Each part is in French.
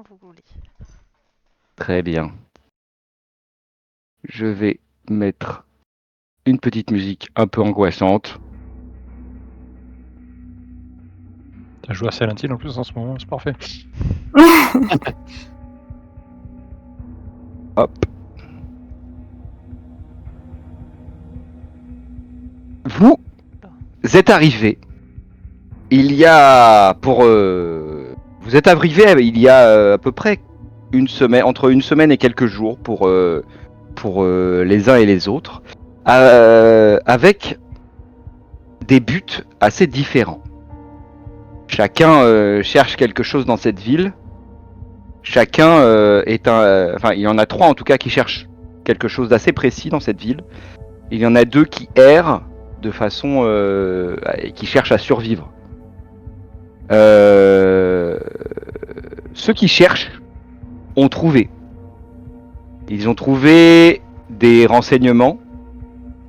quand vous voulez. Très bien. Je vais mettre une petite musique un peu angoissante. T'as joué à Silent Hill en plus en ce moment, c'est parfait. Hop. Vous êtes arrivé. Il y a vous êtes arrivé il y a à peu près entre une semaine et quelques jours pour les uns et les autres, avec des buts assez différents. Chacun cherche quelque chose dans cette ville. Chacun il y en a trois en tout cas qui cherchent quelque chose d'assez précis dans cette ville. Il y en a deux qui errent de façon qui cherchent à survivre. Ceux qui cherchent ont trouvé. Ils ont trouvé des renseignements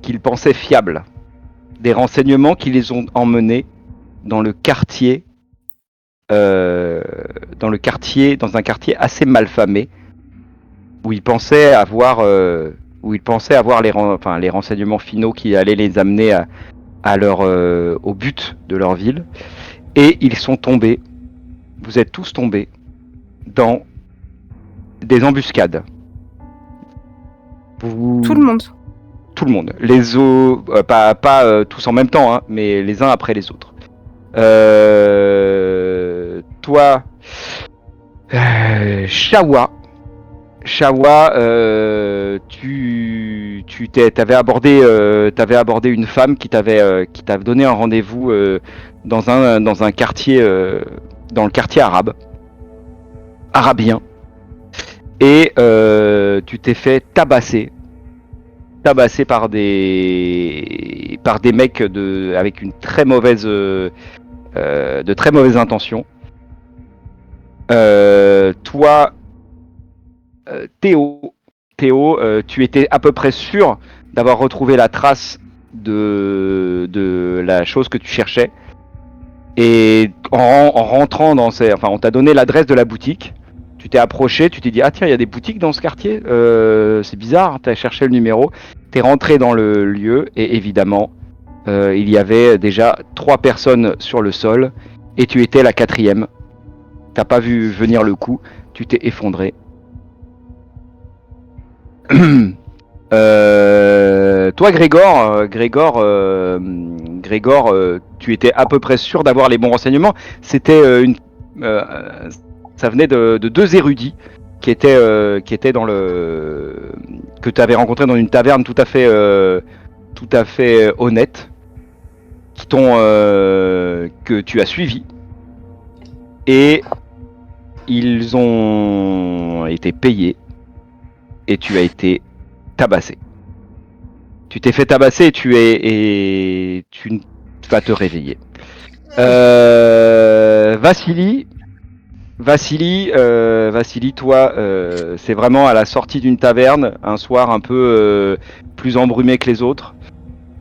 qu'ils pensaient fiables. Des renseignements qui les ont emmenés dans le quartier, dans un quartier assez malfamé, où ils pensaient avoir, les renseignements finaux qui allaient les amener au but de leur ville. Et ils sont tombés, vous êtes tous tombés, dans des embuscades. Tout le monde. Tout le monde. Les pas tous en même temps, hein, mais les uns après les autres. Toi, Shawa, t'avais abordé une femme qui t'avait donné un rendez-vous dans un quartier, dans le quartier arabien, et tu t'es fait tabasser par des mecs avec une très mauvaise de très mauvaises intentions. Toi, Théo, tu étais à peu près sûr d'avoir retrouvé la trace de la chose que tu cherchais. Et en rentrant on t'a donné l'adresse de la boutique. Tu t'es approché, tu t'es dit, ah tiens, il y a des boutiques dans ce quartier, c'est bizarre, t'as cherché le numéro. T'es rentré dans le lieu et évidemment, il y avait déjà 3 personnes sur le sol et tu étais la 4e. T'as pas vu venir le coup, tu t'es effondré. Toi, Grégor, tu étais à peu près sûr d'avoir les bons renseignements. C'était ça venait de 2 érudits qui étaient dans que tu avais rencontré dans une taverne tout à fait honnête, que tu as suivi, et ils ont été payés et tu as été tabassé. Tu t'es fait tabasser et tu vas te réveiller. Vassili, toi, c'est vraiment à la sortie d'une taverne, un soir un peu plus embrumé que les autres,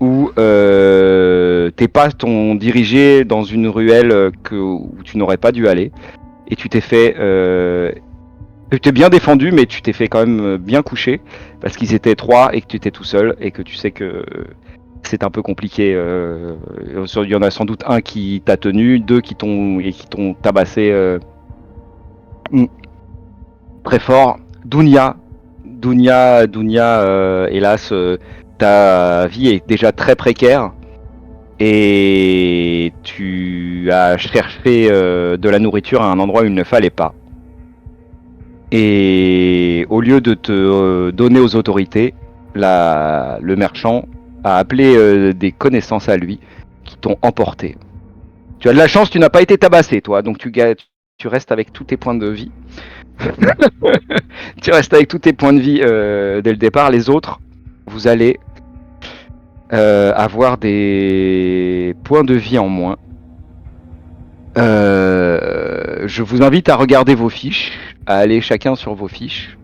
où tes pas t'ont dirigé dans une ruelle où tu n'aurais pas dû aller, et tu t'es fait... tu t'es bien défendu, mais tu t'es fait quand même bien coucher, parce qu'ils étaient 3 et que tu étais tout seul, et que tu sais que c'est un peu compliqué. Il y en a sans doute un qui t'a tenu, 2 qui t'ont tabassé très fort. Dounia, hélas, ta vie est déjà très précaire, et tu as cherché de la nourriture à un endroit où il ne fallait pas. Et au lieu de te donner aux autorités, le merchant a appelé des connaissances à lui qui t'ont emporté. Tu as de la chance, tu n'as pas été tabassé, toi, donc tu restes avec tous tes points de vie. Tu restes avec tous tes points de vie dès le départ. Les autres, vous allez avoir des points de vie en moins. Je vous invite à regarder vos fiches, à aller chacun sur vos fiches,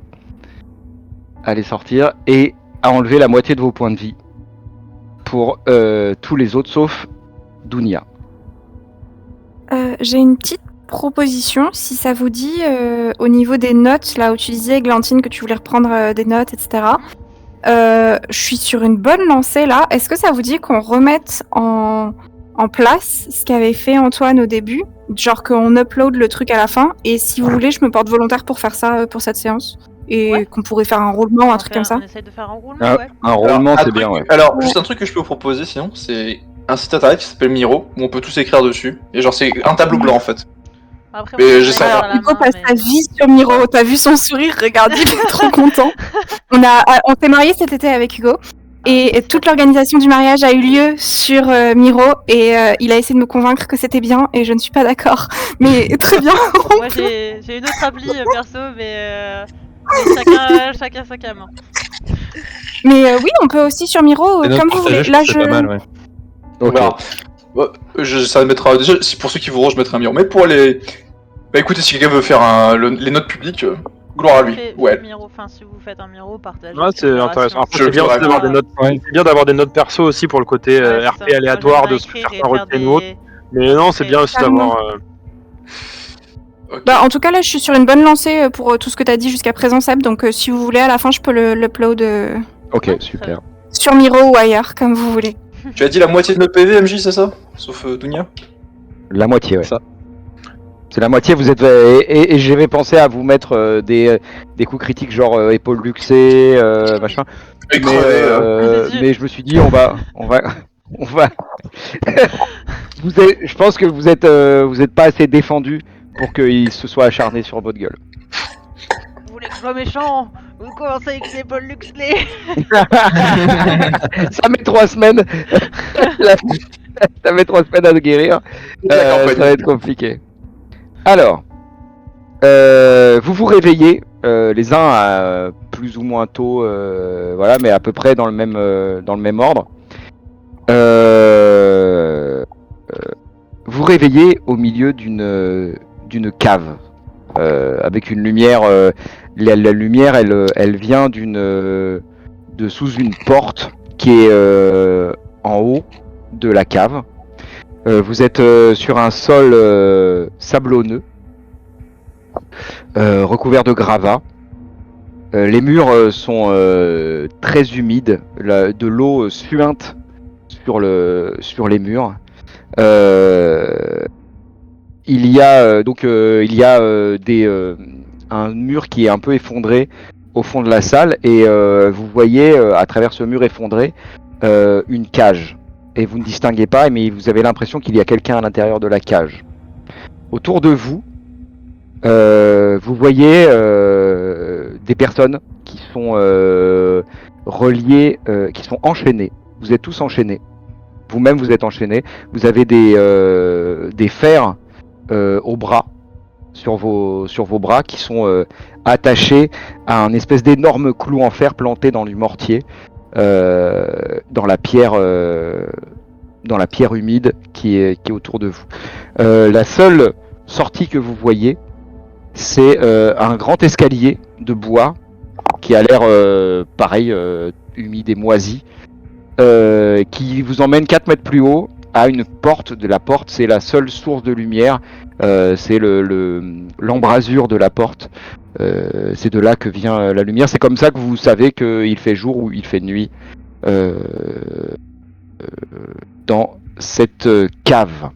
à les sortir et à enlever la moitié de vos points de vie pour tous les autres sauf Dounia. J'ai une petite proposition, si ça vous dit, au niveau des notes, là où tu disais, Glantine, que tu voulais reprendre des notes, etc. Je suis sur une bonne lancée là. Est-ce que ça vous dit qu'on remette en place ce qu'avait fait Antoine au début? Genre qu'on upload le truc à la fin. Et si vous voulez, je me porte volontaire pour faire ça pour cette séance. Et Ouais. qu'on pourrait faire un roulement, un truc comme ça. On essaye de faire un roulement, ouais. Un roulement, c'est bien, ouais. Alors, juste un truc que je peux vous proposer sinon, c'est un site internet qui s'appelle Miro, où on peut tous écrire dessus. Et genre, c'est un tableau blanc en fait. Après, Mais moi, j'essaie. à la Hugo main, passe mais- sa vie sur Miro. T'as vu son sourire? Regarde, il est trop content. On s'est mariés cet été avec Hugo. Et toute l'organisation du mariage a eu lieu sur Miro. Et il a essayé de me convaincre que c'était bien. Et je ne suis pas d'accord. Mais très bien. Moi, j'ai une autre appli perso, mais chacun sa cam. Mais oui, on peut aussi sur Miro, Les notes comme vous voulez. partagées, Là, c'est pas mal, ouais. On verra. Ouais, ça mettra. Déjà, si pour ceux qui voudront, je mettrai un Miro. Mais pour les. Bah écoutez, si quelqu'un veut faire les notes publiques, gloire à lui. Ouais. Si vous faites un Miro, partagez. Ouais, c'est intéressant. Après, Je c'est bien le aussi d'avoir ferai. des notes. C'est bien d'avoir des notes perso aussi pour le côté RP aléatoire de certains retenus ou autre. Mais non, c'est bien aussi d'avoir. Ok. Bah, en tout cas, là, je suis sur une bonne lancée pour tout ce que t'as dit jusqu'à présent, Seb. Donc, si vous voulez, à la fin, je peux l'upload Ok, super. sur Miro ou ailleurs, comme vous voulez. Tu as dit la moitié de notre PV, MJ, c'est ça? Sauf Dunia. La moitié, ouais. Ça. C'est la moitié, vous êtes. Et j'avais pensé à vous mettre des coups critiques, genre épaule luxée, machin. Et Mais, crevé, mais je me suis dit, on va. Je pense que vous êtes pas assez défendu pour qu'il se soit acharné sur votre gueule. Vous voulez que je sois méchant? Vous commencez avec les Paul Luxley. Ça met 3 semaines. Ça met 3 semaines à guérir. Ça va être compliqué. Alors, vous vous réveillez, les uns plus ou moins tôt, voilà, mais à peu près dans le même ordre. Vous réveillez au milieu d'une cave avec une lumière. La lumière, elle vient de sous une porte qui est en haut de la cave. Vous êtes sur un sol sablonneux, recouvert de gravats. Les murs sont très humides, de l'eau suinte sur les murs. Il y a un mur qui est un peu effondré au fond de la salle et vous voyez à travers ce mur effondré une cage. Et vous ne distinguez pas, mais vous avez l'impression qu'il y a quelqu'un à l'intérieur de la cage. Autour de vous, vous voyez des personnes qui sont reliées, qui sont enchaînées. Vous êtes tous enchaînés. Vous-même, vous êtes enchaînés. Vous avez des fers au bras, sur vos bras, qui sont attachés à un espèce d'énorme clou en fer planté dans du mortier, dans la pierre humide qui est autour de vous. La seule sortie que vous voyez, c'est un grand escalier de bois qui a l'air pareil, humide et moisi, qui vous emmène 4 mètres plus haut à une porte. De la porte, c'est la seule source de lumière, c'est l'embrasure de la porte. C'est de là que vient la lumière. C'est comme ça que vous savez qu'il fait jour ou il fait nuit dans cette cave.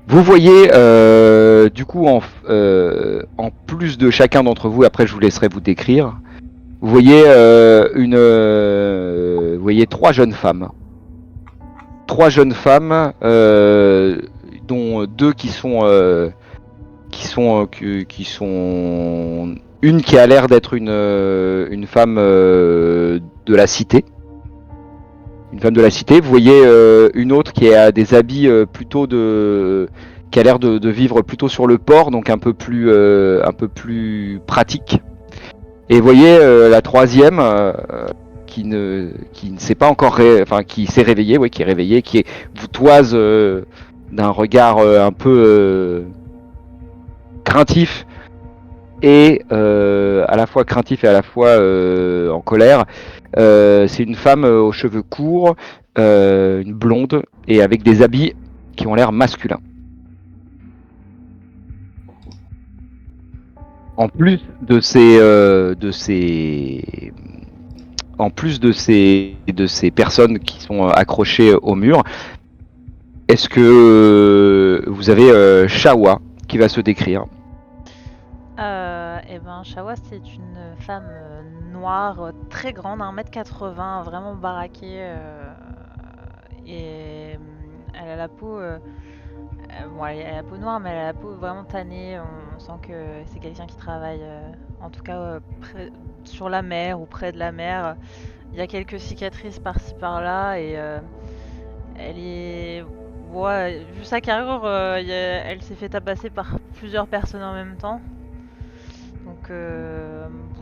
Vous voyez du coup en plus de chacun d'entre vous, après je vous laisserai vous décrire, vous voyez vous voyez 3 jeunes femmes. 3 jeunes femmes dont 2 qui sont une qui a l'air d'être une femme de la cité. Une femme de la cité. Vous voyez une autre qui a des habits plutôt qui a l'air de vivre plutôt sur le port, donc un peu plus pratique. Et vous voyez la troisième qui ne s'est pas encore qui s'est réveillée, qui est réveillée, qui vous toise d'un regard un peu craintif et à la fois craintif et à la fois en colère. C'est une femme aux cheveux courts, une blonde et avec des habits qui ont l'air masculins. En plus de ces personnes qui sont accrochées au mur, est-ce que vous avez Shawa qui va se décrire? Shawa, c'est une femme noire, très grande, 1m80, vraiment baraquée. Et elle a la peau. Elle a la peau noire, mais elle a la peau vraiment tannée. On sent que c'est quelqu'un qui travaille, en tout cas, sur la mer ou près de la mer. Il y a quelques cicatrices par-ci par-là et elle est. Ouais, vu sa carrure, elle s'est fait tabasser par plusieurs personnes en même temps. Donc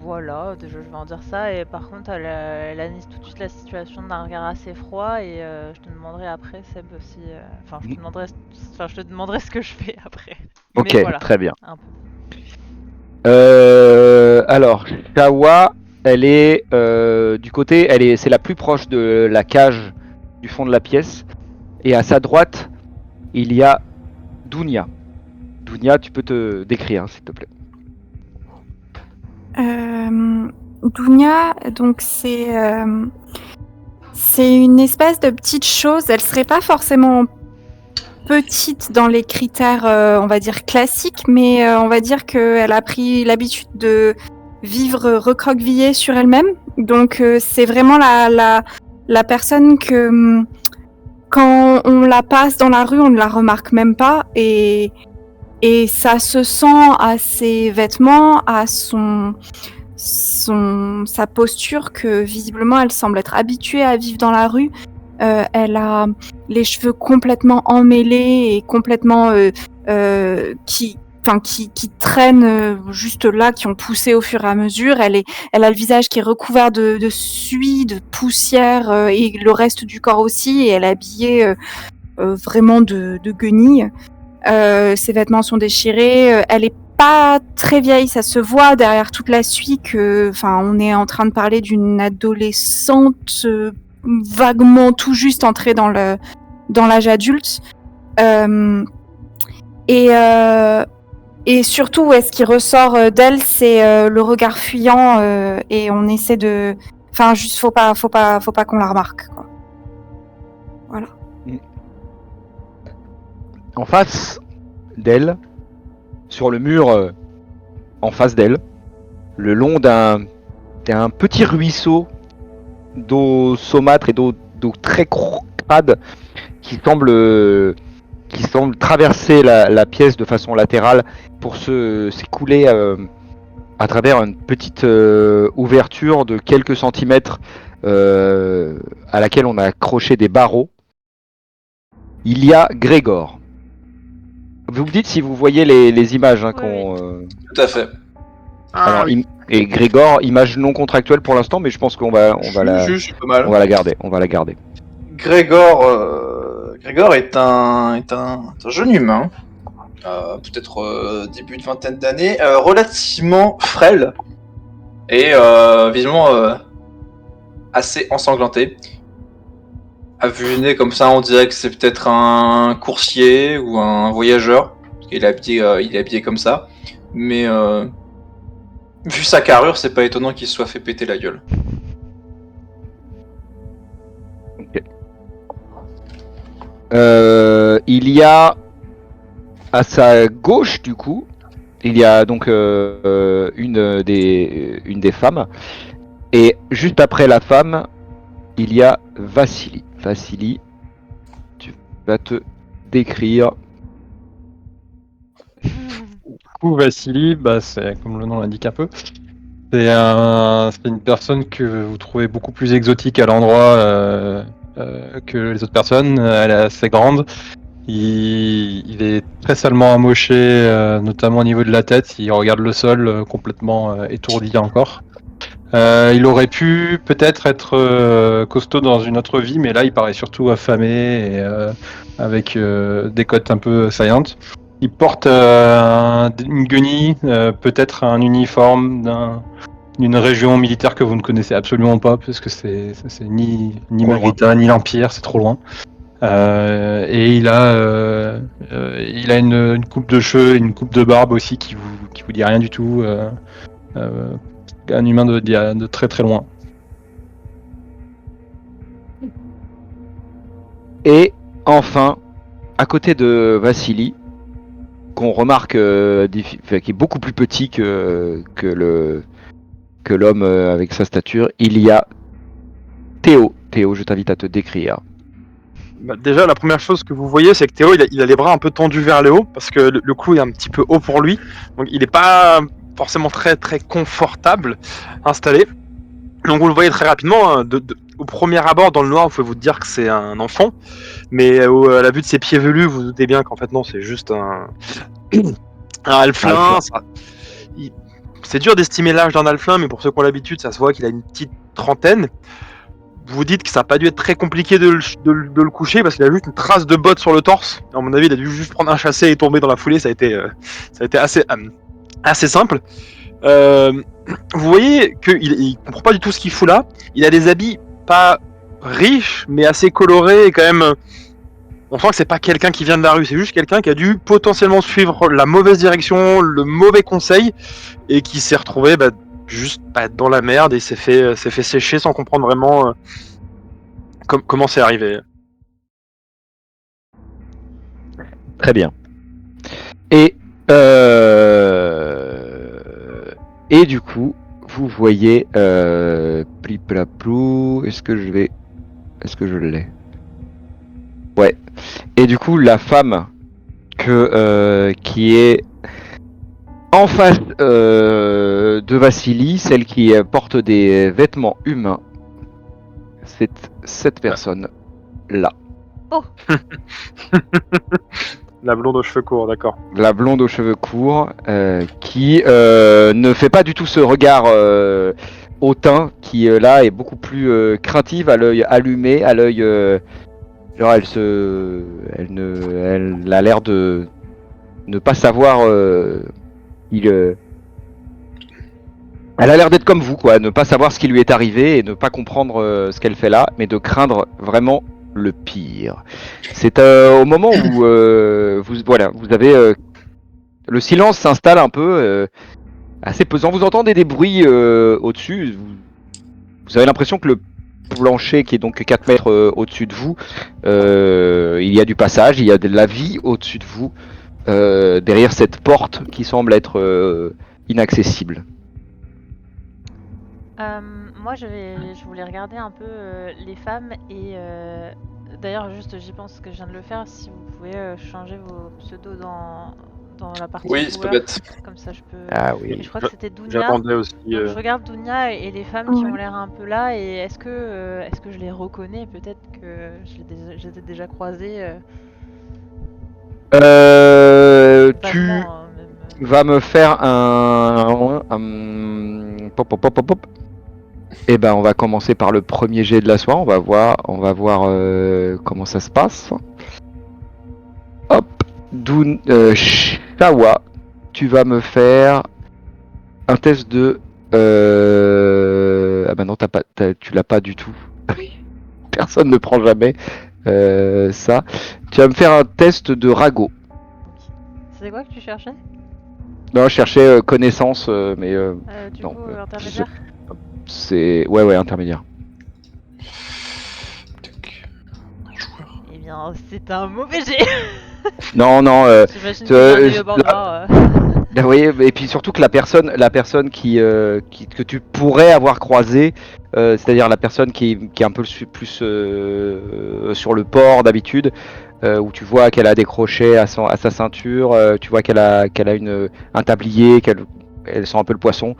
voilà, déjà je vais en dire ça. Et par contre, elle analyse tout de suite la situation d'un regard assez froid. Et je te demanderai après, Seb, aussi. Je te demanderai ce que je fais après. Ok, Mais voilà, très bien. un peu. Alors, Shawa, elle est du côté, c'est la plus proche de la cage du fond de la pièce. Et à sa droite, il y a Dounia. Dounia, tu peux te décrire, s'il te plaît. Dounia, donc c'est une espèce de petite chose. Elle serait pas forcément petite dans les critères, on va dire classiques, mais on va dire qu'elle a pris l'habitude de vivre recroquevillée sur elle-même. Donc c'est vraiment la personne que quand on la passe dans la rue, on ne la remarque même pas et ça se sent à ses vêtements, à sa posture que visiblement elle semble être habituée à vivre dans la rue. Elle a les cheveux complètement emmêlés et complètement qui traînent juste là, qui ont poussé au fur et à mesure. Elle a le visage qui est recouvert de suie, de poussière et le reste du corps aussi. Et elle est habillée vraiment de guenilles. Ses vêtements sont déchirés. Elle est pas très vieille, ça se voit derrière toute la suie que, on est en train de parler d'une adolescente vaguement tout juste entrée dans l'âge adulte. Et surtout, ce qui ressort d'elle, c'est le regard fuyant et on essaie de, juste faut pas qu'on la remarque, quoi. Voilà. En face d'elle, sur le mur en face d'elle, le long d'un petit ruisseau d'eau saumâtre et d'eau très crade qui semble traverser la pièce de façon latérale pour s'écouler à travers une petite ouverture de quelques centimètres à laquelle on a accroché des barreaux. Il y a Grégor. Vous me dites si vous voyez les images Tout à fait. Alors, et Grégor, image non contractuelle pour l'instant, mais je pense qu'on va la garder. Grégor est un jeune humain, peut-être début de vingtaine d'années, relativement frêle et visiblement assez ensanglanté. À vue nez comme ça, on dirait que c'est peut-être un coursier ou un voyageur. Il est habillé comme ça, mais vu sa carrure, c'est pas étonnant qu'il se soit fait péter la gueule. Ok. Il y a à sa gauche, du coup, il y a donc une des femmes, et juste après la femme, il y a Vassili. Vassili, tu vas te décrire. Du coup, Vassili, c'est comme le nom l'indique un peu. C'est une personne que vous trouvez beaucoup plus exotique à l'endroit que les autres personnes. Elle est assez grande. Il est très salement amoché, notamment au niveau de la tête. Il regarde le sol complètement étourdi encore. Il aurait pu peut-être être costaud dans une autre vie, mais là il paraît surtout affamé et avec des côtes un peu saillantes. Il porte une guenille, peut-être un uniforme d'une région militaire que vous ne connaissez absolument pas, parce que c'est ni Magrita ni l'Empire, c'est trop loin. Et il a une coupe de cheveux, une coupe de barbe aussi qui qui vous dit rien du tout. Un humain de très très loin. Et enfin, à côté de Vassili, qu'on remarque qui est beaucoup plus petit que l'homme avec sa stature, il y a Théo. Théo, je t'invite à te décrire. Bah, déjà, la première chose que vous voyez, c'est que Théo, il a les bras un peu tendus vers le haut, parce que le clou est un petit peu haut pour lui. Donc il n'est pas forcément très très confortable installé. Donc vous le voyez très rapidement, hein, au premier abord dans le noir, vous pouvez vous dire que c'est un enfant, mais à la vue de ses pieds velus, vous, vous doutez bien qu'en fait non, c'est juste un halflin. C'est dur d'estimer l'âge d'un halflin, mais pour ceux qui ont l'habitude, ça se voit qu'il a une petite trentaine. Vous vous dites que ça n'a pas dû être très compliqué de le coucher, parce qu'il a juste une trace de botte sur le torse. À mon avis, il a dû juste prendre un chassé et tomber dans la foulée, ça a été assez simple. Vous voyez qu'il comprend pas du tout ce qu'il fout là. Il a des habits pas riches, mais assez colorés et quand même. On sent que c'est pas quelqu'un qui vient de la rue, c'est juste quelqu'un qui a dû potentiellement suivre la mauvaise direction, le mauvais conseil, et qui s'est retrouvé juste dans la merde et s'est fait sécher sans comprendre vraiment comment c'est arrivé. Très bien. Et du coup, vous voyez pliplaplou. Est-ce que je l'ai? Ouais. Et du coup, la femme qui est en face de Vassili, celle qui porte des vêtements humains, c'est cette personne-là. Oh. La blonde aux cheveux courts, d'accord. La blonde aux cheveux courts, qui ne fait pas du tout ce regard hautain, qui là est beaucoup plus craintive, à l'œil allumé, à l'œil... genre elle a l'air de ne pas savoir... Elle a l'air d'être comme vous, quoi, ne pas savoir ce qui lui est arrivé et ne pas comprendre ce qu'elle fait là, mais de craindre vraiment le pire. C'est au moment où vous avez le silence s'installe un peu, assez pesant. Vous entendez des bruits au-dessus. Vous avez l'impression que le plancher, qui est donc 4 mètres au-dessus de vous, il y a du passage, il y a de la vie au-dessus de vous, derrière cette porte qui semble être inaccessible. Moi, je voulais regarder un peu les femmes et d'ailleurs, juste j'y pense que je viens de le faire. Si vous pouvez changer vos pseudos dans la partie Oui, c'est pas joueur, bête. comme ça je peux. Ah oui. Je crois que c'était Dunia. J'attendais aussi. Donc, je regarde Dunia et les femmes qui ont l'air un peu là. Et est-ce que je les reconnais? Peut-être que je les ai déjà croisées. Tu vaguement, même. vas me faire pop, pop, pop, pop, pop. Eh ben, on va commencer par le premier jet de la soirée. On va voir comment ça se passe. Hop, Shawa, tu vas me faire un test de. Ah bah non, tu l'as pas du tout. Personne ne prend jamais ça. Tu vas me faire un test de ragot. C'est quoi que tu cherchais? Non, je cherchais connaissance, mais Du non, coup, intermédiaire. c'est ouais intermédiaire. Eh bien, c'est un mauvais jet. Non, J'imagine que j'ai un œil au bord noir. vous voyez, et puis surtout que la personne que tu pourrais avoir croisée, c'est-à-dire la personne qui est un peu plus sur le port d'habitude, où tu vois qu'elle a des crochets à sa ceinture, tu vois qu'elle a un tablier, elle sent un peu le poisson.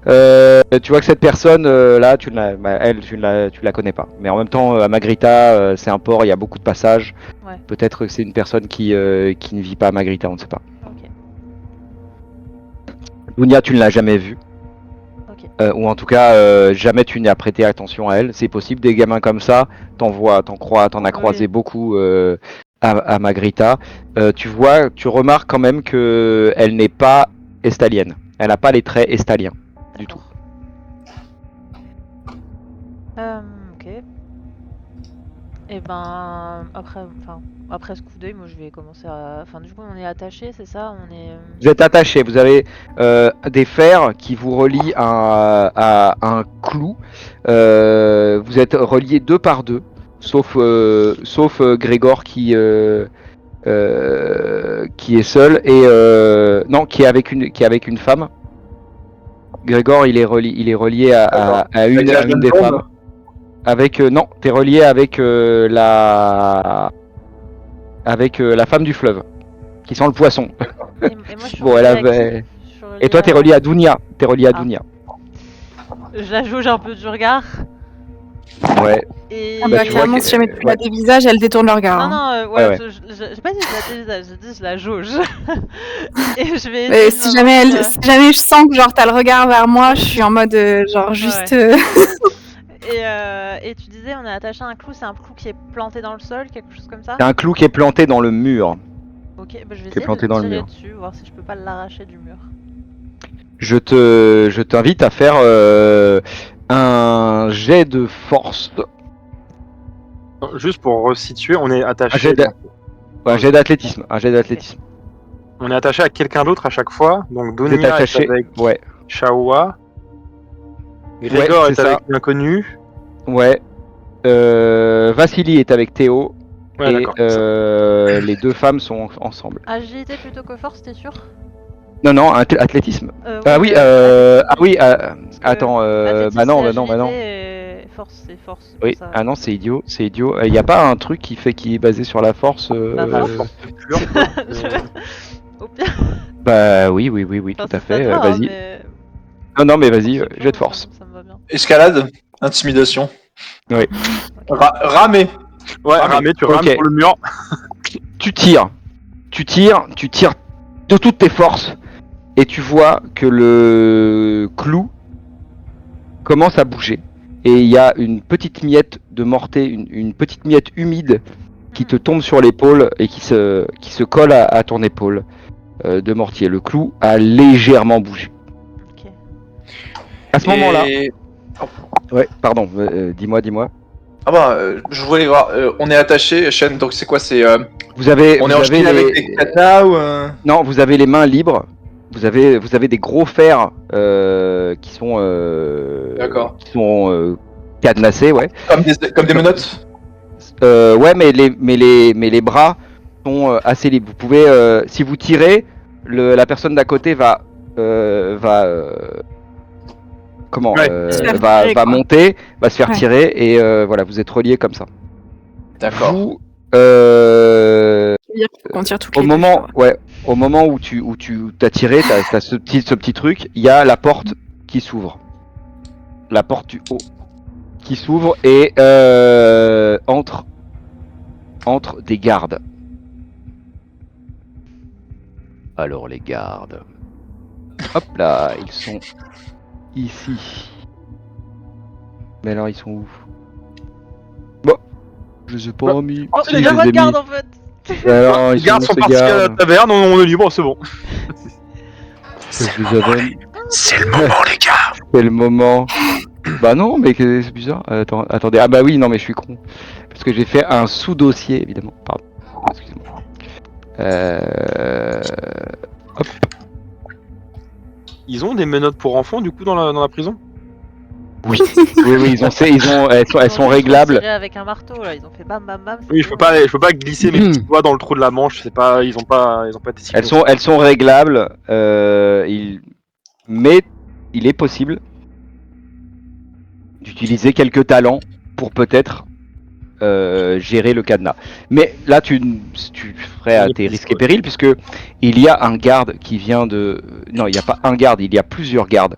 Tu vois que cette personne là, tu la connais pas. Mais en même temps, à Magrita, c'est un port, il y a beaucoup de passages. Ouais. Peut-être que c'est une personne qui ne vit pas à Magrita, on ne sait pas. Ok. Dunia, tu ne l'as jamais vue. Ok. Ou en tout cas, jamais tu n'as prêté attention à elle. C'est possible, des gamins comme ça, t'en as croisé beaucoup à Magrita. Tu remarques quand même que elle n'est pas estalienne. Elle n'a pas les traits estaliens du tout. Ok. Et ben après ce coup d'œil, moi je vais commencer à. Enfin du coup on est attaché, c'est ça? On est. Vous êtes attaché, vous avez des fers qui vous relient à un clou. Vous êtes reliés 2 par 2, sauf Grégor qui est seul et non, qui est avec une femme. Grégor, il est relié à une des femmes. Avec non, t'es relié avec la femme du fleuve, qui sent le poisson. Et moi je suis Bon, reliée elle à qui? avait. Je suis Et toi, t'es relié à Dounia. T'es relié à Ah. Dounia. Je la jauge un peu du regard. Ouais. Et. Ah Bah, bah, tu vois clairement, que- si jamais tu ouais. la dévisages, elle détourne le regard. Non, hein. non, ouais, Ouais. j'ai pas dit que je la dévisage, j'ai dit je la jauge. Et je vais Mais essayer de si me jamais, mentir. si jamais je sens que genre t'as le regard vers moi, je suis en mode genre juste. Et tu disais, on est attaché à un clou, c'est un clou qui est planté dans le sol, quelque chose comme ça? C'est un clou qui est planté dans le mur. Ok, bah je vais qui est essayer planté de dans le tirer mur. dessus, voir si je peux pas l'arracher du mur. Je t'invite à faire un jet de force. Juste pour resituer, on est Un attaché. jet d'a- Un jet d'athlétisme. Un jet d'athlétisme. On est attaché à quelqu'un d'autre à chaque fois. Donc Vous êtes Dunia est attaché. avec Ouais. Shaoua. Grégor c'est est ça. avec l'inconnu. Ouais. Vassili est avec Théo. Ouais, et d'accord. les 2 femmes sont ensemble. Agilité plutôt que force, t'es sûr? Non, athlétisme. Ouais, Oui, Parce que attends, athlétisme, bah non, c'est bah non. agilité et force, c'est force. Oui, ça. ah non, c'est idiot. Il y a pas un truc qui est basé sur la force La La force. force pure, quoi. Au pire, Bah oui, tout enfin, à si ça fait. te va, Vas-y. mais- Non, mais vas-y, C'est jet de bon, force. Ça me va bien. Escalade, intimidation. Oui. Ramer. Ouais, Ah, mais- ramé, tu rames ok. sur le mur. Tu tires de toutes tes forces et tu vois que le clou commence à bouger et il y a une petite miette de mortier, une petite miette humide qui te tombe sur l'épaule et qui se colle à ton épaule de mortier. Le clou a légèrement bougé. Ok. À ce moment-là, Et- ouais, pardon, dis-moi. Ah bah, je voulais voir. On est attaché, chaîne. Donc c'est quoi? C'est Vous avez, on est vous en avez chine avec les- des katas ou Non, vous avez les mains libres. Vous avez des gros fers qui sont D'accord. cadenassés, ouais. comme des menottes. Ouais, mais les bras sont assez libres. Vous pouvez, si vous tirez, la personne d'à côté va Ouais. Se faire va tirer, quoi. monter, va se faire Ouais. tirer et voilà, vous êtes reliés comme ça. D'accord. Vous, On tire toutes au les moment, deux, ouais, au moment où tu t'as tiré, t'as ce petit truc, il y a la porte qui s'ouvre, la porte du haut qui s'ouvre et entre des gardes. Alors les gardes, hop là, ils sont ici. Mais alors ils sont où? Bon, je sais pas, mis. Oh, Si, il y je a les pas de ai garde mis. en fait! Alors, Les ils gardes sont ces partis à la gardes. taverne, on est libre, c'est bon. Je les avais. C'est le moment, les gars. C'est le moment. Bah non, mais c'est bizarre. Attendez. Ah bah oui, non, mais je suis con. Parce que j'ai fait un sous-dossier, évidemment. Pardon. Excusez-moi. Hop. Ils ont des menottes pour enfants, du coup, dans la prison? Oui, elles sont réglables. Tiré avec un marteau là, ils ont fait bam bam bam. Oui, je peux pas glisser mes petits doigts dans le trou de la manche, c'est pas, ils ont pas été si gros. Elles sont réglables. Mais il est possible d'utiliser quelques talents pour peut-être gérer le cadenas. Mais là, tu ferais à tes risques et périls, puisque il y a un garde qui vient de... Non, il n'y a pas un garde, il y a plusieurs gardes.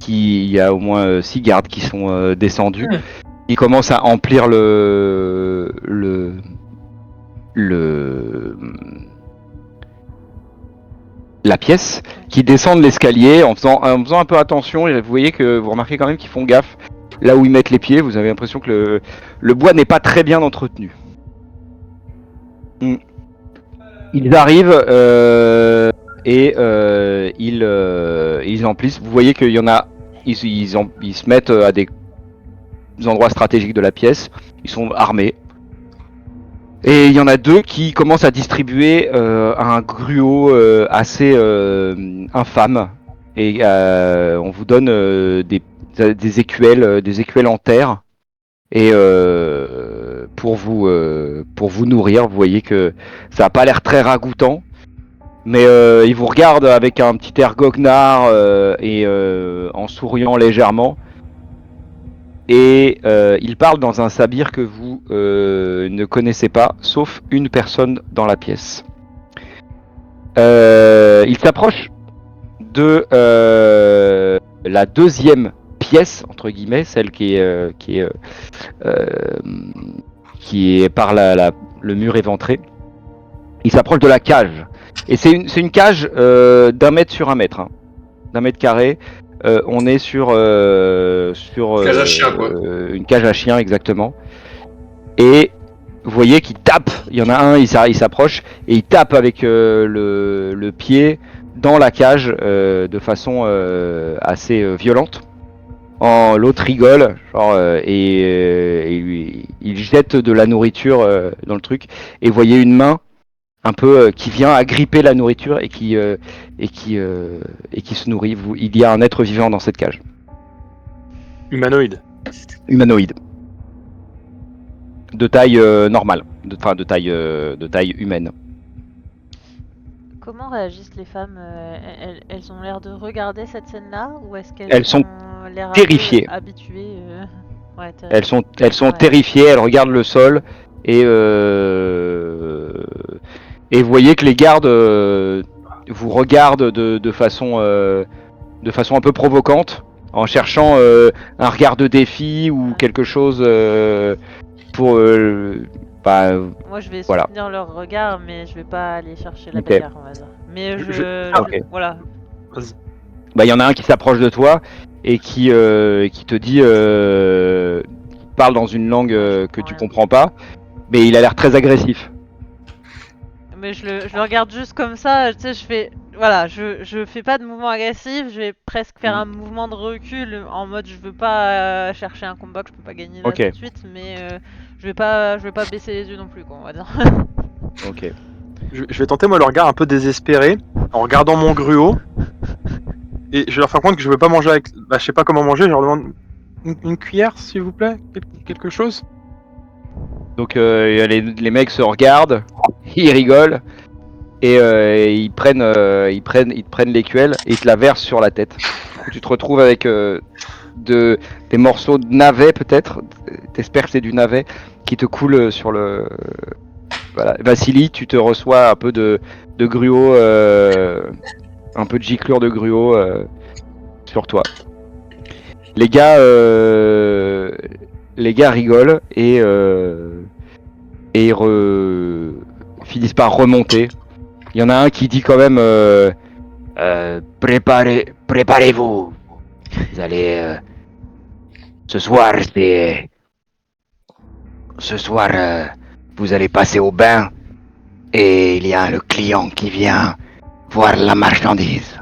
Il y a au moins 6 gardes qui sont descendus. Ils commencent à emplir la pièce, qui descendent l'escalier en faisant un peu attention. Et vous voyez que vous remarquez quand même qu'ils font gaffe. Là où ils mettent les pieds, vous avez l'impression que le bois n'est pas très bien entretenu. Ils arrivent et ils emplissent. Vous voyez qu'il y en a, ils se mettent à des endroits stratégiques de la pièce. Ils sont armés. Et il y en a 2 qui commencent à distribuer un gruau assez infâme. Et on vous donne des écuelles en terre. Et pour vous nourrir, vous voyez que ça n'a pas l'air très ragoûtant. Mais il vous regarde avec un petit air goguenard et en souriant légèrement. Et il parle dans un sabir que vous ne connaissez pas, sauf une personne dans la pièce. Il s'approche de la deuxième pièce, entre guillemets, celle qui est par le mur éventré. Il s'approche de la cage. Et c'est une cage d'1 mètre sur 1 mètre. Hein. D'1 mètre carré. On est sur Cage à chien, quoi. une cage à chien, exactement. Et vous voyez qu'il tape. Il y en a un, il s'approche et il tape avec le pied dans la cage de façon assez violente. L'autre rigole, genre, et il jette de la nourriture dans le truc. Et vous voyez une main un peu qui vient agripper la nourriture et qui se nourrit. Il y a un être vivant dans cette cage. Humanoïde. Humanoïde. De taille normale, de taille humaine. Comment réagissent les femmes elles ont l'air de regarder cette scène-là ou est-ce qu'elles Elles sont ont l'air terrifiées. un peu habituées Ouais, Elles sont Ouais. terrifiées, elles regardent le sol et vous voyez que les gardes vous regardent de façon un peu provocante, en cherchant un regard de défi ou quelque chose pour Moi, je vais voilà. soutenir leur regard, mais je vais pas aller chercher la Ok. bagarre, on va dire. Mais Ok. voilà. Bah, il y en a un qui s'approche de toi et qui te dit, parle dans une langue que tu comprends pas, mais il a l'air très agressif. Mais je le regarde juste comme ça, tu sais, je fais pas de mouvement agressif, je vais presque faire un mouvement de recul en mode je veux pas chercher un combat que je peux pas gagner là Ok. tout de suite, mais je vais pas baisser les yeux non plus, quoi, on va dire. Ok. Je vais tenter moi le regard un peu désespéré en regardant mon gruau et je vais leur faire comprendre que je veux pas manger avec. Bah, je sais pas comment manger, je leur demande une cuillère s'il vous plaît, quelque chose. Donc les mecs se regardent, ils rigolent et ils te prennent l'écuelle et ils te la versent sur la tête. Tu te retrouves avec des morceaux de navet peut-être, t'espères que c'est du navet qui te coule sur le. Voilà. Vassili, tu te reçois un peu de gruau, un peu de giclure de gruau sur toi. Les gars rigolent et finissent par remonter. Il y en a un qui dit quand même préparez-vous. Vous allez ce soir vous allez passer au bain et il y a le client qui vient voir la marchandise.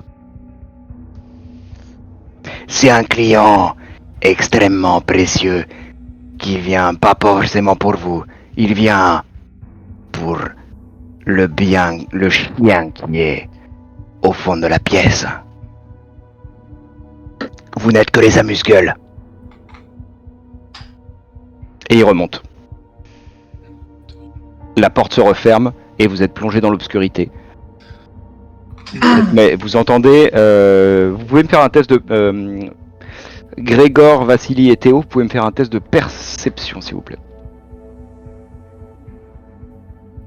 C'est un client extrêmement précieux qui vient pas forcément pour vous, il vient pour le chien qui est au fond de la pièce. Vous n'êtes que les amuse-gueules. Et il remonte. La porte se referme et vous êtes plongé dans l'obscurité. Mais vous entendez, vous pouvez me faire un test de Grégor, Vassili et Théo, vous pouvez me faire un test de perception s'il vous plaît.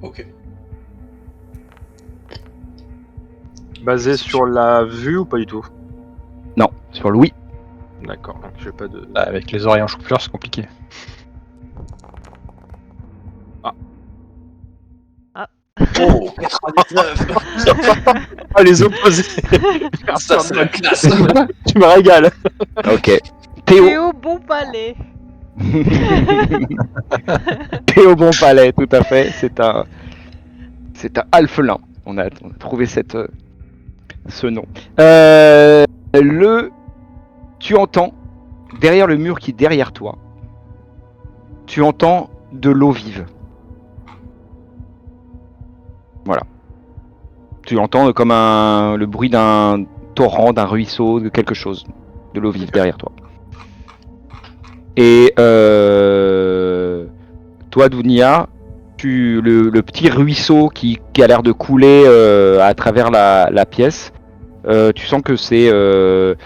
Ok. Basé sur la vue ou pas du tout? Non, sur le oui. D'accord, donc j'ai pas de. Bah, avec les oreilles en chou-fleur, c'est compliqué. Oh, 99. Ah, les opposés. Ça, c'est la classe. Tu me régales. Ok. Théo. Théo, bon palais. Théo Bon Palais, tout à fait. C'est un alphelin. On a trouvé ce nom. Tu entends derrière le mur qui est derrière toi. Tu entends de l'eau vive. Voilà. Tu entends comme le bruit d'un torrent, d'un ruisseau, de quelque chose, de l'eau vive derrière toi. Et toi, Dounia, le petit ruisseau qui a l'air de couler à travers la pièce, tu sens que c'est il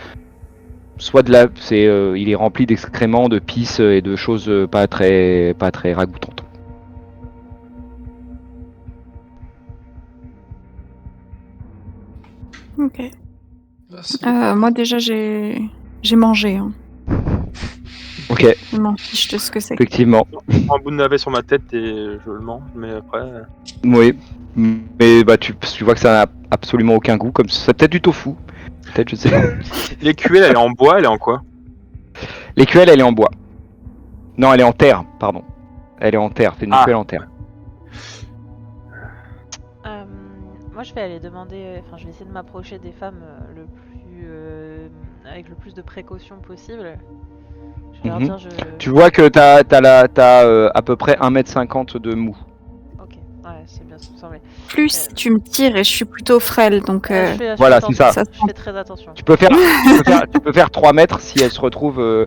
est rempli d'excréments, de pisse et de choses pas très ragoûtantes. Ok. Vassili. Moi déjà j'ai mangé. Hein. Ok, Je m'en fiche de ce que c'est. effectivement. Je prends un bout de navet sur ma tête et je le mange, mais après. Oui, mais bah tu vois que ça n'a absolument aucun goût, comme c'est peut-être du tofu, peut-être, je sais pas. L'écuelle, elle est en bois, elle est en quoi? L'écuelle, elle est en bois. Non, elle est en terre, pardon. Elle est en terre, c'est une Ah. écuelle en terre. Moi, je vais aller demander. Enfin, je vais essayer de m'approcher des femmes avec le plus de précautions possible. Je vais leur Mhm. dire. Tu vois que t'as à peu près 1,50 m de mou. Ok, ouais, c'est bien ce qui me semblait. Plus tu me tires et je suis plutôt frêle, donc Voilà, c'est ça. Je fais très attention. Tu peux faire 3 mètres si elle se retrouve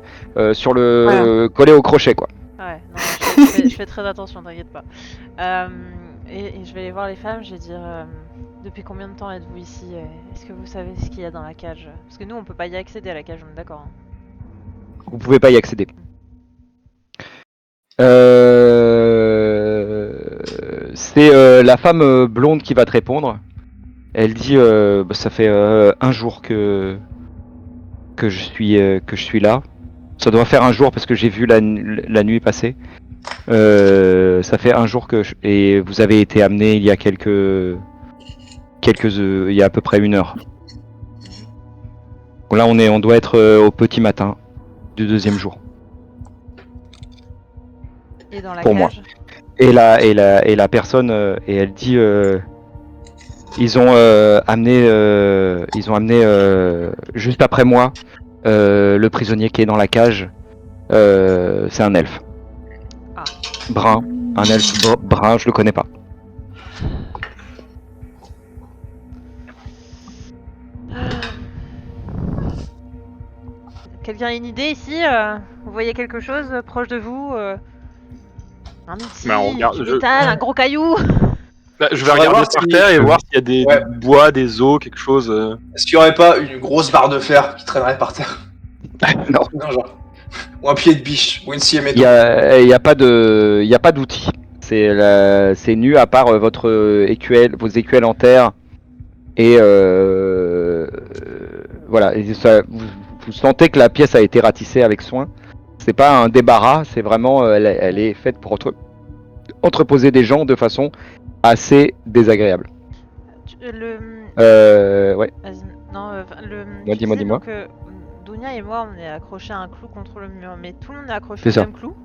sur collée au crochet, quoi. Ouais, non, je fais très attention, t'inquiète pas. Et je vais aller voir les femmes, je vais dire depuis combien de temps êtes-vous ici? Est-ce que vous savez ce qu'il y a dans la cage? Parce que nous, on peut pas y accéder à la cage, on est d'accord. Hein. Vous pouvez pas y accéder. C'est la femme blonde qui va te répondre. Elle dit ça fait un jour que je suis là. Ça doit faire un jour parce que j'ai vu la nuit passer. Ça fait un jour et vous avez été amené il y a il y a à peu près 1 heure. Bon, là on doit être au petit matin du 2e jour. Et dans la Pour cage? Et la personne et elle dit ils ont amené juste après moi le prisonnier qui est dans la cage. C'est un elfe. Ah. Brun, un elfe brun, je le connais pas. Quelqu'un a une idée ici? Vous voyez quelque chose proche de vous? Un outil, Bah, on regarde, du métal, un gros caillou? Bah, je vais Faudrait regarder voir par si- terre et voir s'il y a des Ouais. bois, des os, quelque chose. Est-ce qu'il y aurait pas une grosse barre de fer qui traînerait par terre? Non. Non, genre. Ou un pied de biche, ou une scie à Il métaux. y a pas d'outils. C'est nu à part votre vos écuelles en terre et voilà. Et ça, vous sentez que la pièce a été ratissée avec soin. C'est pas un débarras, c'est vraiment elle est faite pour entreposer des gens de façon assez désagréable. Ouais. Vas-y, non, Ouais, tu dis-moi, disais dis-moi. donc Dounia et moi, on est accrochés à un clou contre le mur, mais tout le monde est accroché C'est au ça. même clou?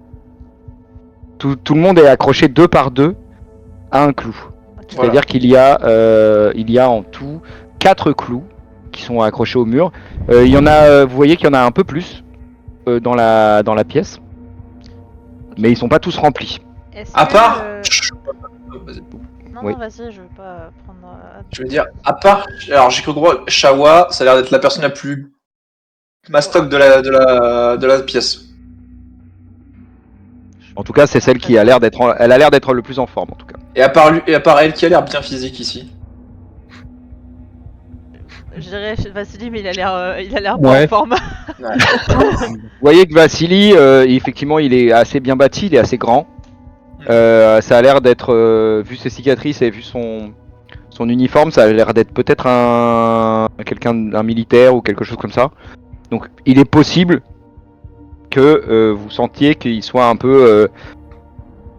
Tout le monde est accroché 2 par 2 à un clou. Ok. C'est-à-dire qu'il y a en tout 4 clous qui sont accrochés au mur. Il y en a, vous voyez qu'il y en a un peu plus dans la pièce, Ok. mais ils sont pas tous remplis. Est-ce À que, part. Non, Oui. non, vas-y, je veux pas prendre. Je veux dire, à part. Alors, j'ai cru croire Shawa, ça a l'air d'être la personne la plus mastoc de la pièce. En tout cas, c'est celle qui a l'air d'être, elle a l'air d'être le plus en forme en tout cas. Et à part lui, et à part elle qui a l'air bien physique ici. Je dirais Vassili, mais il a l'air Ouais. pas en forme. Vous voyez que Vassili, effectivement, il est assez bien bâti, il est assez grand. Ça a l'air d'être, vu ses cicatrices et vu son uniforme, ça a l'air d'être peut-être un militaire ou quelque chose comme ça. Donc, il est possible que vous sentiez qu'il soit un peu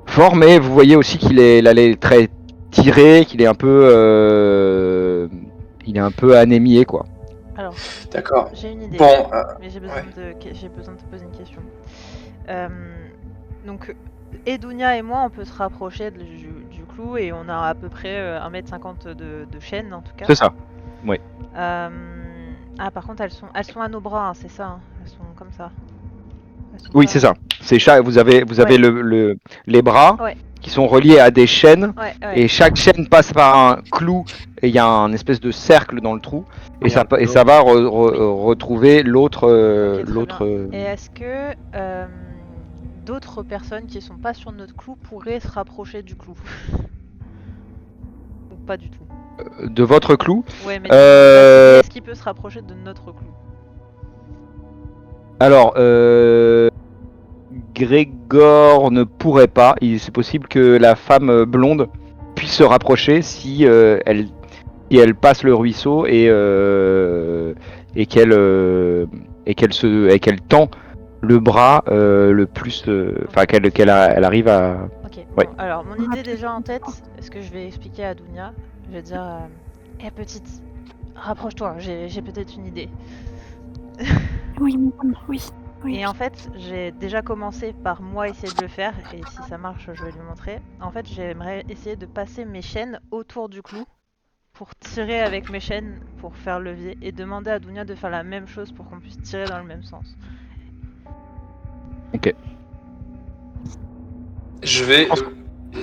fort, mais vous voyez aussi qu'il est très tiré, qu'il est un peu, anémié, quoi. Alors, D'accord. j'ai une idée. Bon, Mais j'ai besoin, j'ai besoin de te poser une question. Donc, Dounia et moi, on peut se rapprocher du clou et on a à peu près 1,50 m de chaîne en tout cas. C'est ça. Ah, par contre, elles sont à nos bras, hein, c'est ça. Hein. Elles sont comme ça. Elles sont Oui, pas- c'est ça. Vous avez Ouais. les bras Ouais. qui sont reliés à des chaînes. Ouais, ouais. Et chaque chaîne passe par un clou et il y a un espèce de cercle dans le trou et ça Regarde. va retrouver l'autre Ok, très l'autre bien. Et est-ce que d'autres personnes qui sont pas sur notre clou pourraient se rapprocher du clou? Ou pas du tout? de votre clou. Ouais, mais Euh, est-ce qu'il peut se rapprocher de notre clou? Alors Grégor ne pourrait pas. C'est possible que la femme blonde puisse se rapprocher si elle passe le ruisseau et qu'elle tend le bras le plus, enfin elle arrive à. Ok, Ouais. bon, alors mon idée Rapide. déjà en tête, ce que je vais expliquer à Dunia, je vais dire hé petite, rapproche-toi, j'ai peut-être une idée. Oui, oui. Oui. Et en fait, j'ai déjà commencé par moi essayer de le faire, et si ça marche, je vais lui montrer. En fait, j'aimerais essayer de passer mes chaînes autour du clou pour tirer avec mes chaînes pour faire levier et demander à Dunia de faire la même chose pour qu'on puisse tirer dans le même sens. Je vais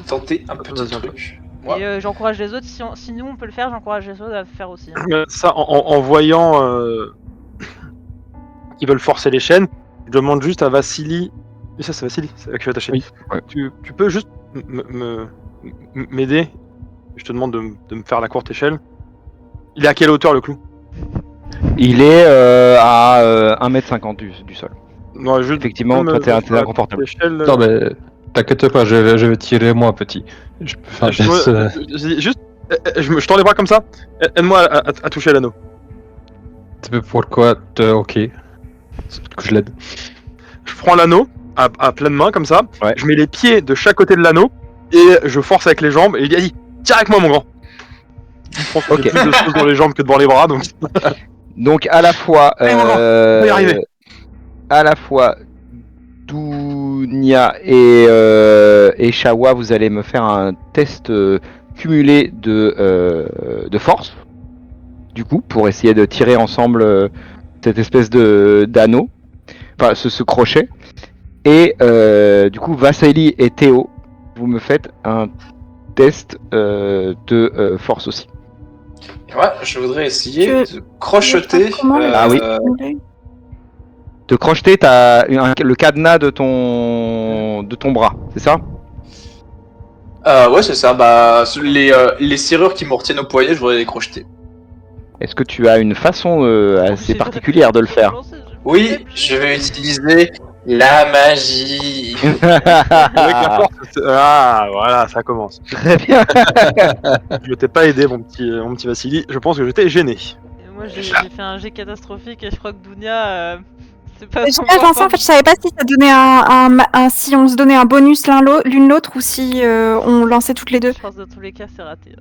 tenter un petit Vas-y, truc. Moi, Et j'encourage les autres, si nous on peut le faire, j'encourage les autres à le faire aussi. Hein. Ça, en voyant qu'ils veulent forcer les chaînes, je demande juste à Vassili. Mais ça, c'est Vassili, c'est là que je suis attaché. Oui, ouais. Tu peux juste m'aider? Je te demande de me faire la courte échelle. Il est à quelle hauteur le clou? Il est à 1m50 du sol. Non, juste Effectivement, toi t'es inconfortable. Non, mais t'inquiète pas, je vais tirer moi, petit. Je peux faire Juste, je tends les bras comme ça. Aide-moi à toucher l'anneau. Pourquoi ok. Que je l'aide. Je prends l'anneau à pleine main comme ça. Ouais. Je mets les pieds de chaque côté de l'anneau et je force avec les jambes. Et il dit allez, tire avec moi, mon grand. Je pense que j'ai plus de choses dans les jambes que devant les bras, donc. Donc à la fois, Allez, mon grand, on va y arriver. à la fois, Dunia et Shawa, vous allez me faire un test cumulé de force, du coup, pour essayer de tirer ensemble cette espèce d'anneau, enfin ce crochet. Et du coup, Vassili et Théo, vous me faites un test de force aussi. et moi, je voudrais essayer Je- de crocheter. Comment le- Ah oui. De crocheter le cadenas de ton bras, c'est ça? Ouais, c'est ça. Bah, les serrures qui me retiennent au poignet, je voudrais les crocheter. Est-ce que tu as une façon assez particulière de le faire? Oui, je vais utiliser la magie. Avec la force, ah, voilà, ça commence. Très bien. Je t'ai pas aidé, mon petit Vassili. Je pense que j'étais gêné. Et moi j'ai fait un jet catastrophique et je crois que Dunia, c'est pas J'ai son pas point pensé, en fait, je savais pas si ça donnait si on se donnait un bonus l'une l'autre ou si on lançait toutes les deux. Je pense que dans tous les cas c'est raté.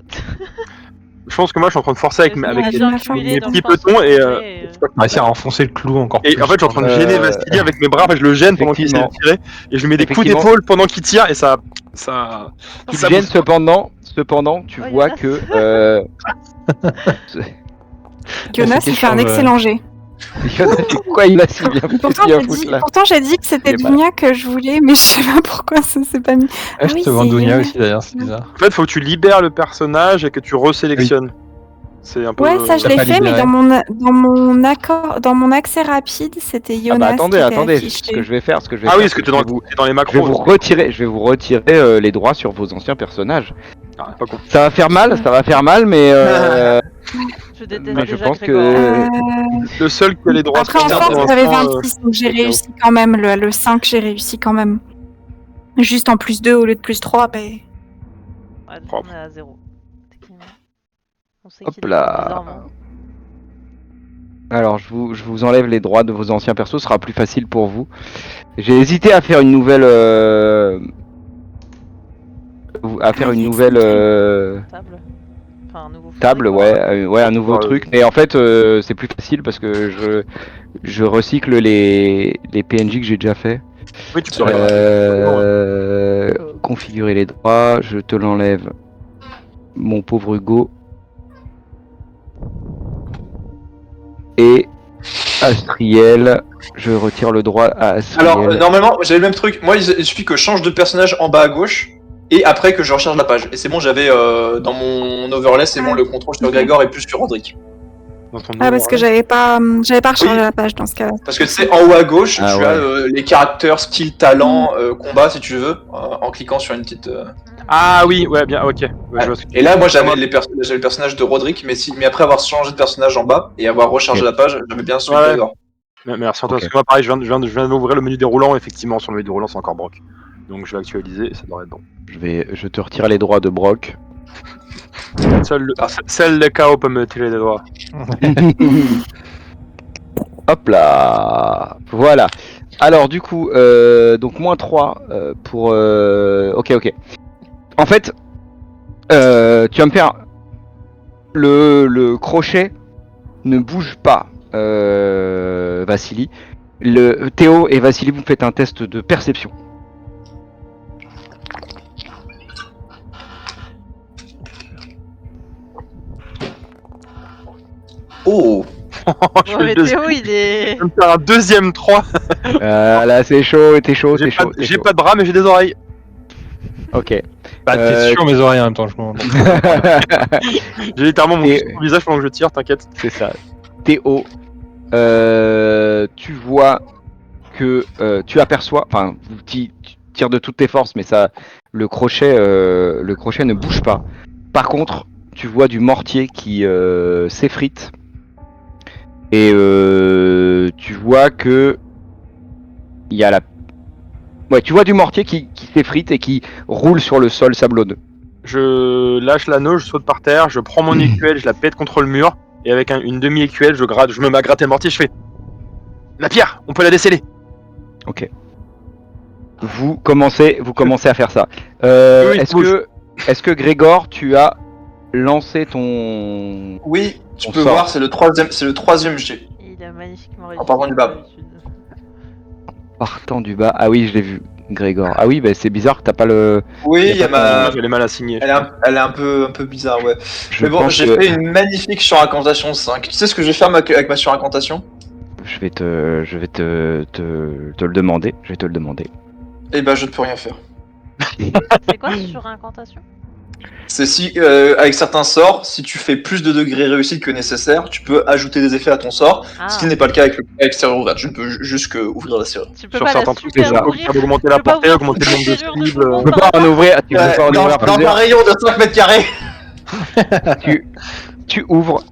Je pense que moi, je suis en train de forcer avec, Parce qu'on avec a les, bien mes cumulé mes dans le petits sens petons où et, on fait, On va essayer à enfoncer le clou encore et plus. en fait, je suis en train de gêner Vassili avec mes bras. Je le gêne pendant qu'il essaie de tirer et je lui mets des coups Effectivement. d'épaule pendant qu'il tire et ça. Tu ça te gênes bouge. cependant, tu Oh, vois Jonas. que Jonas, c'était il fait un sur, excellent jet. quoi il a si bien foutre là. Pourtant, j'ai dit que c'était Je sais pas. Dunia que je voulais, mais je sais pas pourquoi ça s'est pas mis. Ah, je oui, te vends c'est Dunia Jonas. aussi d'ailleurs, c'est bizarre. En fait, faut que tu libères le personnage et que tu resélectionnes. C'est un peu. Ouais, ça je T'as l'ai pas fait, mais libéré. dans mon accès rapide, c'était Ah Jonas. bah attendez, qui était attendez, affiché. ce que je vais faire, Ah oui, parce que t'es dans les macros. je vais vous retirer les droits sur vos anciens personnages. Ah, pas con. Ça va faire mal, mais Je déteste mais je déjà pense Grégor. que Le seul qui a les droits Après, en sur force, pour j'avais l'instant, 26, donc j'ai c'est Théo. réussi quand même. Le 5, j'ai réussi quand même. Juste en plus 2 au lieu de plus 3, ben... Ouais, donc Propre. on est à 0. Techniquement. On sait Hop qu'il est là. bizarrement. alors je vous enlève les droits de vos anciens persos, ce sera plus facile pour vous. J'ai hésité à faire une nouvelle Table. Enfin, un nouveau table, fauteuil, ouais, un nouveau Ouais. truc, mais en fait c'est plus facile parce que je recycle les PNJ que j'ai déjà fait. Oui, tu peux regarder. Configurer les droits, je te l'enlève, mon pauvre Hugo. Et Astriel, je retire le droit à Astriel. Alors, normalement, j'avais le même truc. Moi, il suffit que je change de personnage en bas à gauche, et après que je recharge la page. Et c'est bon, j'avais dans mon overlay, c'est bon, le contrôle sur Grégor et plus sur Roderick. Dans ton Ah, parce que j'avais pas rechargé Oui. la page dans ce cas-là. Parce que tu sais, en haut à gauche, Ah, tu ouais. as les caractères, skill, talent, combat, si tu veux, en cliquant sur une petite... Ah oui, ouais, bien, ok. Ouais, je vois ce que tu Et là, moi, j'avais veux dire. j'avais le personnage de Roderick, mais après avoir changé de personnage en bas et avoir rechargé Ok. la page, j'avais bien celui de Ouais. Grégor. Merci Antoine, Ok. parce que moi pareil, je viens d'ouvrir le menu déroulant, effectivement sur le menu déroulant c'est encore Brock. Donc je vais actualiser et ça devrait être bon. Je te retire les droits de Brock. Seul le chaos peut me tirer les doigts. Hop là. Voilà. Alors du coup, donc moins 3 pour... Ok. En fait, tu vas me faire... Le crochet ne bouge pas, Vassili. Théo et Vassili, vous faites un test de perception. Oh Je Ouais, fais mais le Théo, deuxième. il est. Je vais me faire un deuxième 3. Là, c'est chaud, t'es chaud. J'ai pas de bras mais j'ai des oreilles. Ok. Bah, t'es sur mes oreilles en même temps, je m'en. J'ai littéralement mon Et- visage pendant que je tire, t'inquiète. C'est ça. Théo, tu vois que tu aperçois, enfin, tu tires de toutes tes forces, mais ça, le crochet ne bouge pas. Par contre, tu vois du mortier qui s'effrite et tu vois que il y a tu vois du mortier qui s'effrite et qui roule sur le sol sablonneux. Je lâche l'anneau, je saute par terre, je prends mon écuelle, je la pète contre le mur, et avec une demi-écuelle, je me mets à gratter le mortier, je fais. La pierre, on peut la déceler. Ok. Vous commencez à faire ça. Oui, Est-ce que Grégor, tu as lancé ton... Oui, tu On peux sort. voir, c'est le troisième jet. Il a magnifiquement réussi. En partant du bas. comme d'habitude. Partant du bas. Ah oui, je l'ai vu, Grégor. Ah oui, bah, c'est bizarre que t'as pas le... Oui, Y a il y a pas ma... J'avais mal à signer. Elle est un peu bizarre, ouais. Je Mais bon, pense j'ai que fait une magnifique surincantation 5. Tu sais ce que je vais faire avec ma surincantation? je vais te le demander. Je vais te le demander. Eh ben, je ne peux rien faire. C'est quoi sur incantation? C'est si, avec certains sorts, si tu fais plus de degrés réussite que nécessaire, tu peux ajouter des effets à ton sort, Ah. ce qui n'est pas le cas avec serrure ouverte. Je ne peux juste que ouvrir la serrure. Tu peux Sur pas la certains trucs, super ça. ouvrir. Augmenter Tu la peux pas portée, ouvrir augmenter le nombre de serrure de cibles. tout le monde Tu peux par pas en hasard. ouvrir, tu peux pas en dans ouvrir dans un plusieurs. rayon de 5 mètres carrés. Tu ouvres,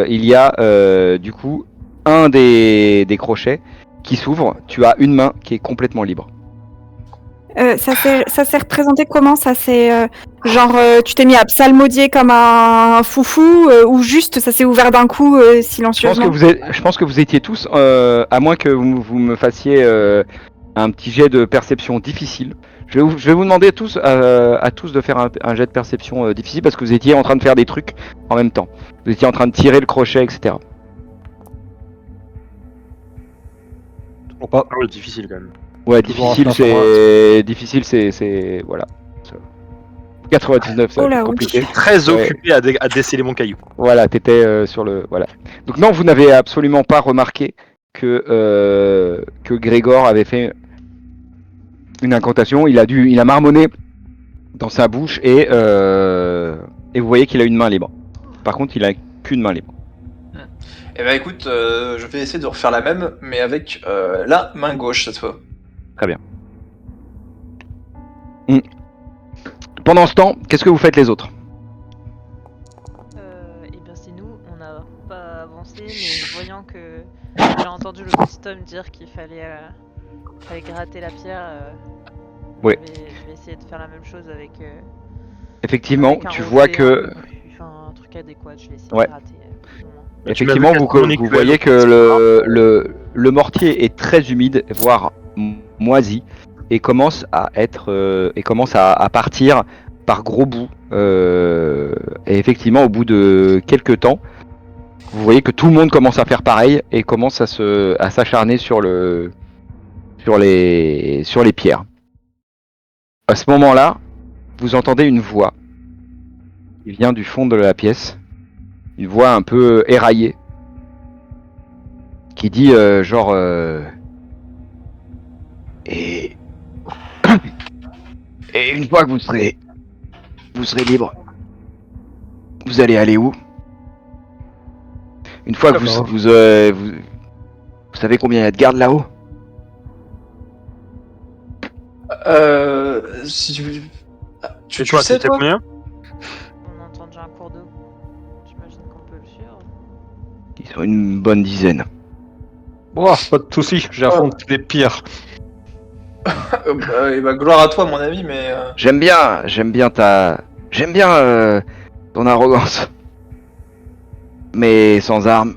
il y a du coup un des crochets qui s'ouvre. Tu as une main qui est complètement libre. Ça s'est représenté comment? Ça c'est genre tu t'es mis à psalmodier comme un foufou ou juste ça s'est ouvert d'un coup Je silencieusement? pense que vous étiez tous, à moins que vous me fassiez un petit jet de perception difficile. Je vais vous demander à tous de faire un jet de perception difficile parce que vous étiez en train de faire des trucs en même temps. Vous étiez en train de tirer le crochet, etc. Toujours pas. Ah oui, difficile quand même. Ouais, Toujours difficile, c'est voilà. 99, Oh là, c'est oui. compliqué. Très Ouais. occupé à déceler mon caillou. Voilà, t'étais sur le voilà. Donc non, vous n'avez absolument pas remarqué que Grégor avait fait une incantation. Il a marmonné dans sa bouche et vous voyez qu'il a une main libre. Par contre, il a qu'une main libre. Eh ben écoute, je vais essayer de refaire la même, mais avec la main gauche cette fois. Très bien. Pendant ce temps, qu'est-ce que vous faites les autres? Eh bien, c'est nous, on n'a pas avancé, mais voyant que j'ai entendu le petit homme dire qu'il fallait gratter la pierre, Oui. je vais essayer de faire la même chose avec. Effectivement, avec un tu vois rocher, que enfin, un truc adéquat, je vais essayer Ouais. de gratter. Plus ou moins. effectivement vous voyez que le mortier est très humide, voire moisi, et commence à partir par gros bouts. Et effectivement, au bout de quelques temps, vous voyez que tout le monde commence à faire pareil et commence à s'acharner sur les pierres. À ce moment-là, vous entendez une voix qui vient du fond de la pièce, une voix un peu éraillée, qui dit genre et et une fois que vous serez libre, vous allez aller où? Une fois que vous savez combien il y a de gardes là-haut? Si tu Tu le sais, sais toi? combien? On entend déjà un cours d'eau. J'imagine qu'on peut le suivre. Ils sont une bonne dizaine. Oh, pas de soucis, j'affronte les pires. Gloire à toi, mon ami, mais... J'aime bien ton arrogance. Mais sans armes.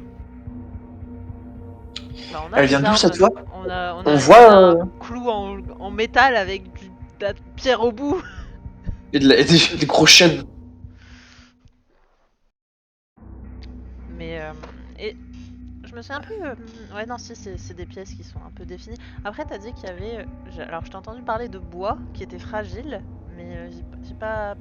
Bah, on a Elle des vient d'où, armes. cette voix? On On voit, un clou en métal avec de la pierre au bout. et des gros chaînes. Mais et je me souviens plus. Ouais, non, si, c'est des pièces qui sont un peu définies. Après, t'as dit qu'il y avait. Alors, je t'ai entendu parler de bois qui était fragile, mais j'ai pas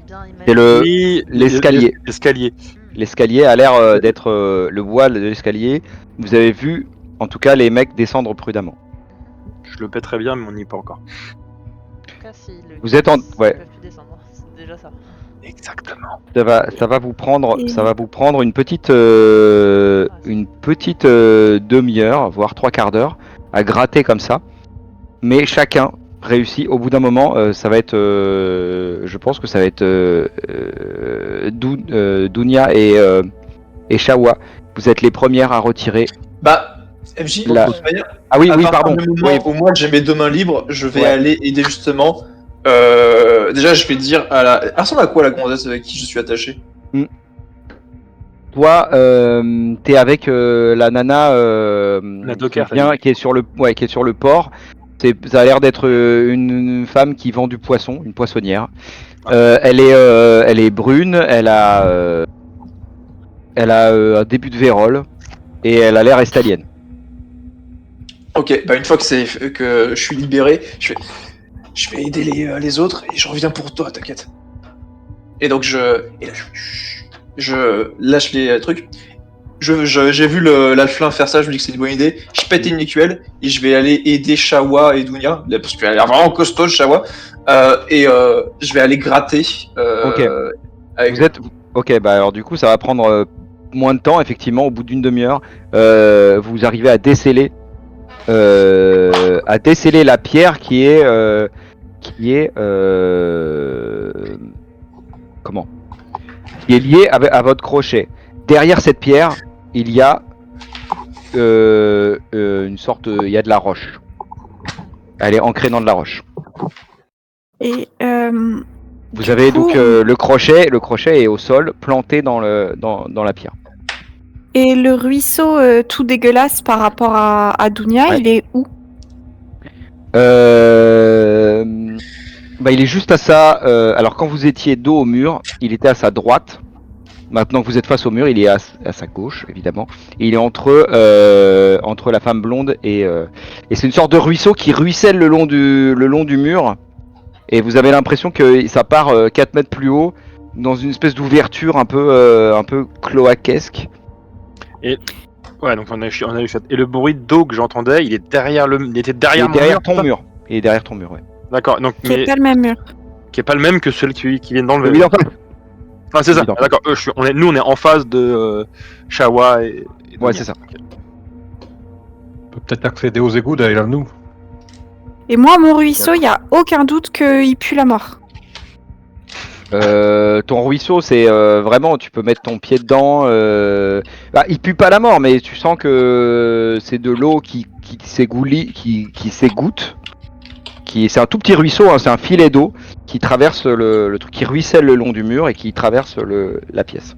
bien imaginé. C'est le Oui, l'escalier. L'escalier. L'escalier a l'air d'être le voile de l'escalier. Vous avez vu, en tout cas, les mecs descendre prudemment. Je le pèterais bien, mais on n'y est pas encore. En tout cas, si le Vous êtes en- ils ouais. peuvent plus descendre. C'est déjà ça. Exactement. Ça va vous prendre une petite demi-heure, voire 3/4 d'heure, à gratter comme ça. Mais chacun réussit. Au bout d'un moment, ça va être, je pense que ça va être Dunia et Shawa. Vous êtes les premières à retirer. Bah, MJ, La- de toute manière, Ah oui, à oui, partir pardon. du moment Oui. où moi j'ai mes 2 mains libres, je vais Ouais. aller aider justement. Déjà, je vais dire à la. Elle ressemble à quoi la gonzesse avec qui je suis attaché? Toi, t'es avec la nana La docker, qui est sur le port. Ça a l'air d'être une femme qui vend du poisson, une poissonnière. Elle est brune, elle a un début de vérole et elle a l'air estalienne. Ok, bah une fois que je suis libéré, je vais aider les autres et je reviens pour toi, t'inquiète. Et donc je lâche les trucs. J'ai vu l'alflin faire ça, je me dis que c'est une bonne idée. Je pète une écuelle et je vais aller aider Shawa et Dunia, parce qu'elle a l'air vraiment costaud, Shawa. Je vais aller gratter. Ok. Avec... Vous êtes ok, bah alors du coup ça va prendre moins de temps effectivement. Au bout d'une demi-heure, vous arrivez à déceler la pierre qui est comment? Qui est liée à votre crochet. Derrière cette pierre, il y a une sorte, il y a de la roche. Elle est ancrée dans de la roche. Et Vous du avez coup, donc le crochet est au sol, planté dans la pierre. et le ruisseau tout dégueulasse par rapport à Dunia, Ouais. il est où? Bah, il est juste à ça. Alors quand vous étiez dos au mur, il était à sa droite. Maintenant que vous êtes face au mur, il est à sa gauche, évidemment. Et il est entre la femme blonde et c'est une sorte de ruisseau qui ruisselle le long du mur. Et vous avez l'impression que ça part 4 mètres plus haut, dans une espèce d'ouverture un peu cloaquesque. Ouais, donc on a eu ça. Et le bruit d'eau que j'entendais, il était derrière mon mur. Il est derrière ton mur. Il est derrière ton mur, ouais. D'accord, donc Qui est pas le même mur. qui est pas le même que celui qui vient d'enlever. Oui, enfin, Ah, c'est ça. Oui, dans- D'accord. Nous, on est en face de Shawa et ouais, Dunia. c'est ça. On peut peut-être accéder aux égouts derrière nous. Et moi, mon ruisseau, il y a aucun doute qu'il pue la mort. Ton ruisseau, c'est vraiment, tu peux mettre ton pied dedans. Bah, il pue pas la mort, mais tu sens que c'est de l'eau qui s'égoutte. C'est un tout petit ruisseau, hein, c'est un filet d'eau qui traverse le truc, qui ruisselle le long du mur et qui traverse la pièce.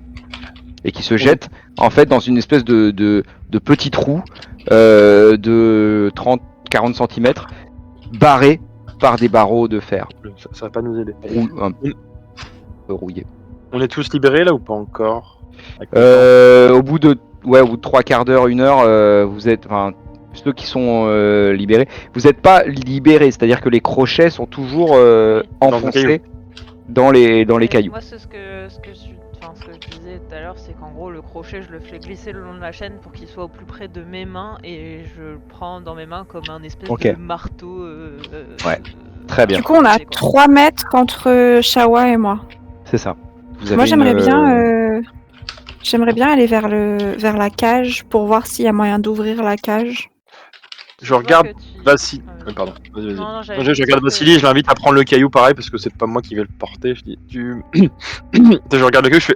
Et qui se jette en fait dans une espèce de petit trou de 30-40 cm barré par des barreaux de fer Ça va pas nous aider. un peu rouillés. On est tous libérés là ou pas encore? Au bout de 3/4 d'heure, 1 heure, vous êtes, enfin, ceux qui sont libérés, vous n'êtes pas libérés, c'est-à-dire que les crochets sont toujours enfoncés dans les Mais cailloux. Moi, c'est ce que je enfin, ce que je disais tout à l'heure, c'est qu'en gros, le crochet, je le fais glisser le long de la chaîne pour qu'il soit au plus près de mes mains et je le prends dans mes mains comme un espèce Ok. de marteau. Ouais, très bien. Du coup, on a quoi. 3 mètres entre Shawa et moi. C'est ça. Vous Moi, avez j'aimerais bien aller vers la cage pour voir s'il y a moyen d'ouvrir la cage. Je regarde vois que tu- Vassili. Ah, vas-y. Pardon, vas-y. Non, Non, j'allais je dire regarde que- Vassili, je l'invite à prendre le caillou pareil parce que c'est pas moi qui vais le porter. Je dis, je regarde le caillou, je fais.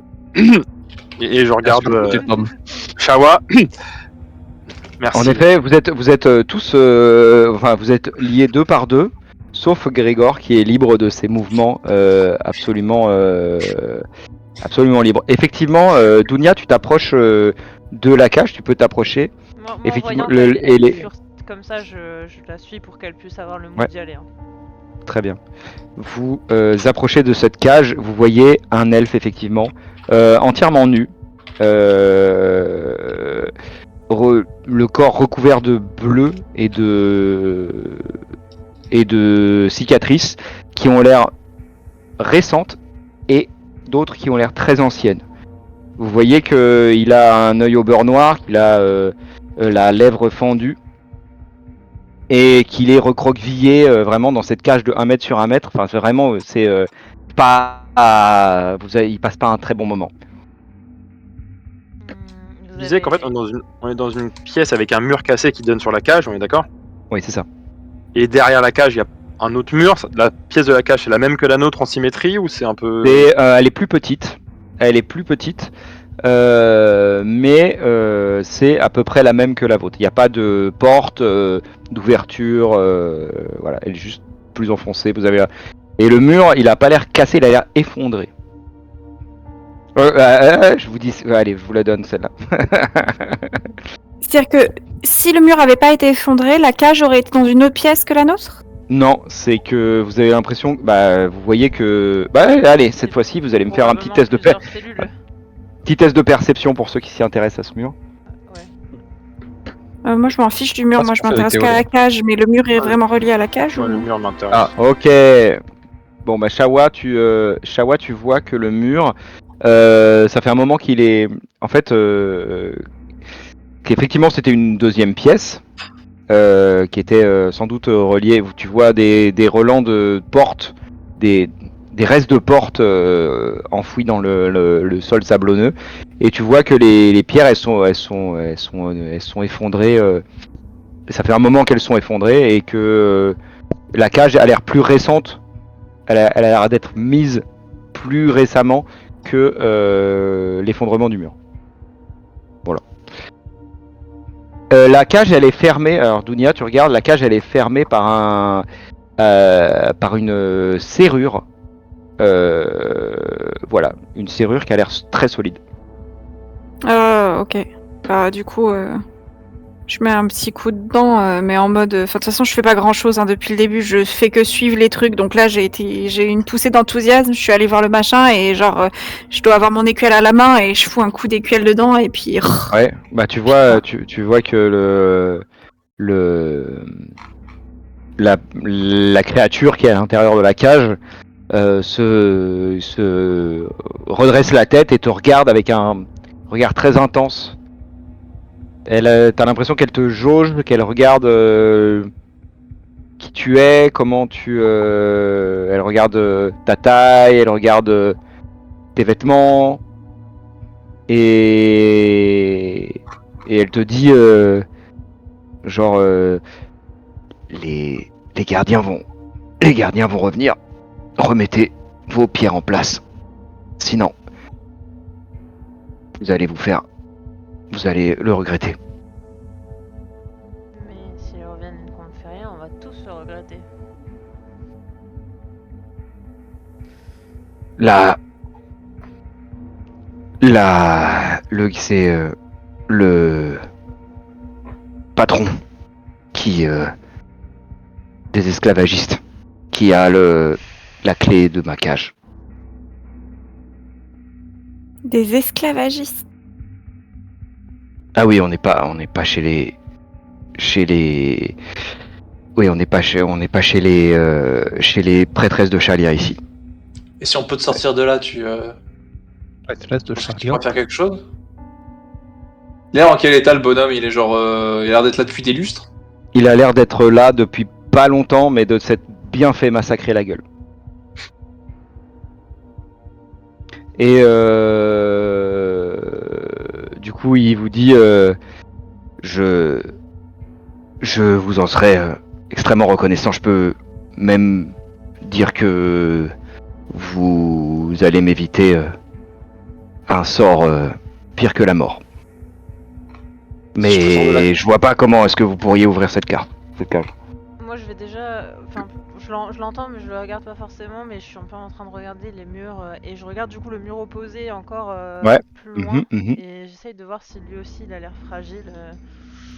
et je regarde Shawa. Merci. En effet, vous êtes tous, enfin, vous êtes liés 2 par 2, sauf Grégor qui est libre de ses mouvements, absolument libre. Effectivement, Dounia, tu t'approches de la cage, tu peux t'approcher. Moi, en Effectivement, voyant qu'elle les- furte comme ça, je la suis pour qu'elle puisse avoir le mood Ouais. d'y aller. Hein. Très bien. Vous approchez de cette cage, vous voyez un elfe effectivement, entièrement nu, le corps recouvert de bleu et de cicatrices qui ont l'air récentes et d'autres qui ont l'air très anciennes. Vous voyez qu'il a un œil au beurre noir, qu'il a la lèvre fendue et qu'il est recroquevillé vraiment dans cette cage de 1 mètre sur 1 mètre. Enfin, c'est vraiment, il passe pas un très bon moment. Je disais qu'en fait, on est dans une pièce avec un mur cassé qui donne sur la cage, on est d'accord? Oui, c'est ça. Et derrière la cage, il y a un autre mur. La pièce de la cage, c'est la même que la nôtre en symétrie ou c'est un peu. Elle est plus petite. Elle est plus petite. Mais c'est à peu près la même que la vôtre. Il n'y a pas de porte, d'ouverture. Voilà, elle est juste plus enfoncée. Et le mur, il a pas l'air cassé, il a l'air effondré. Je vous dis, allez, je vous la donne celle-là. C'est-à-dire que si le mur avait pas été effondré, la cage aurait été dans une autre pièce que la nôtre? Non, c'est que vous avez l'impression, vous voyez que, allez, cette fois-ci, vous allez me faire un petit test de petit test de perception pour ceux qui s'y intéressent à ce mur. Ouais. Moi, je m'en fiche du mur. Moi, je ça m'intéresse avait qu'à été la cage. Mais le mur est vraiment relié à la cage Ouais, ou... le mur m'intéresse. Ah, ok. Bon, Shawa, tu vois que le mur, ça fait un moment qu'il est, en fait, qu'effectivement c'était une deuxième pièce, qui était sans doute reliée. Tu vois des relents de portes, des restes de portes enfouis dans le sol sablonneux, et tu vois que les pierres elles sont effondrées. Ça fait un moment qu'elles sont effondrées et que la cage a l'air plus récente. Elle a l'air d'être mise plus récemment que l'effondrement du mur. Voilà. La cage, elle est fermée. Alors, Dounia, tu regardes, la cage, elle est fermée par une serrure. Voilà, une serrure qui a l'air très solide. Ok. Du coup, je mets un petit coup dedans, mais en mode... Enfin, de toute façon, je fais pas grand-chose depuis le début. Je fais que suivre les trucs. Donc là, j'ai eu une poussée d'enthousiasme. Je suis allée voir le machin et genre, je dois avoir mon écuelle à la main et je fous un coup d'écuelle dedans et puis... Ouais, tu vois que la créature qui est à l'intérieur de la cage se redresse la tête et te regarde avec un regard très intense. T'as l'impression qu'elle te jauge, qu'elle regarde qui tu es, comment elle regarde ta taille, elle regarde tes vêtements, et elle te dit genre les gardiens vont revenir. Remettez vos pierres en place. Sinon, vous allez le regretter. Mais s'ils reviennent et qu'on ne fait rien, on va tous le regretter. C'est le patron des esclavagistes qui a la clé de ma cage. Des esclavagistes? Ah oui, on n'est pas chez les oui, on n'est pas chez les prêtresses de Chalia ici. Et si on peut te sortir de là, tu Ouais, tu restes de Tu Charlie. pourrais faire quelque chose. Il est en quel état le bonhomme? Il est genre, il a l'air d'être là depuis des lustres. Il a l'air d'être là depuis pas longtemps, mais de s'être bien fait massacrer la gueule. Et du coup, il vous dit je vous en serais extrêmement reconnaissant. Je peux même dire que vous allez m'éviter un sort pire que la mort. Mais je vois pas comment est-ce que vous pourriez ouvrir cette carte. Cette cage. Moi, je vais déjà. Enfin, je l'entends, mais je le regarde pas forcément. Mais je suis un peu en train de regarder les murs. Et je regarde du coup le mur opposé encore Ouais. plus loin. Mhm. Et j'essaye de voir si lui aussi il a l'air fragile.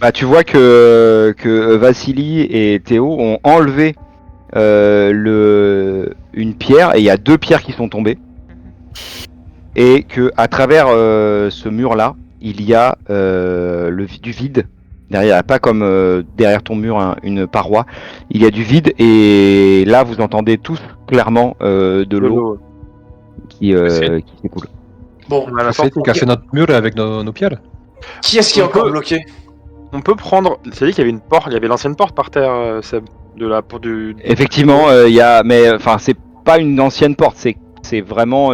Bah, tu vois que Vassili et Théo ont enlevé une pierre, et il y a 2 pierres qui sont tombées. Et que à travers ce mur-là, il y a du vide. Derrière, il n'y a pas comme derrière ton mur une paroi. Il y a du vide, et là vous entendez tous clairement de l'eau qui s'écoule. Bon, On a la Je sais sorte. qui a fait notre mur avec nos pierres. qui est-ce qui est On encore peut- bloqué? On peut prendre. C'est dit qu'il y avait une porte, il y avait l'ancienne porte par terre, Seb, de la porte du. Effectivement, il y a, mais enfin c'est pas une ancienne porte, c'est vraiment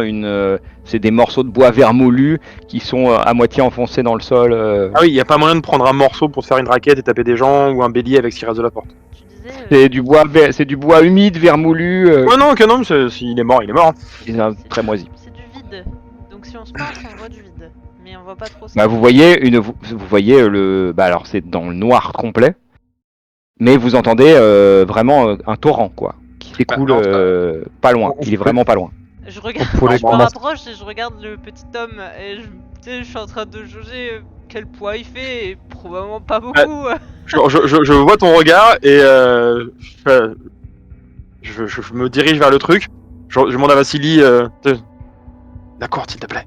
c'est des morceaux de bois vermoulu qui sont à moitié enfoncés dans le sol. Ah oui, il n'y a pas moyen de prendre un morceau pour se faire une raquette et taper des gens ou un bélier avec ce qui reste de la porte. Tu disais. C'est du bois humide, vermoulu, Ouais, non, que non, il est mort, il est mort. qui est très moisi. C'est du vide. Donc si on se penche, on voit du vide. Mais on voit pas trop ça. Bah, vous voyez vous voyez alors c'est dans le noir complet, mais vous entendez vraiment un torrent quoi, qui s'écoule Bah, non, pas loin. Il est vraiment pas loin. Je regarde, On pourrait je me ramasser- rapproche et je regarde le petit homme et tu sais, je suis en train de jauger quel poids il fait et probablement pas beaucoup. Je vois ton regard et je me dirige vers le truc. Je demande à Vassili. La courte, s'il te plaît.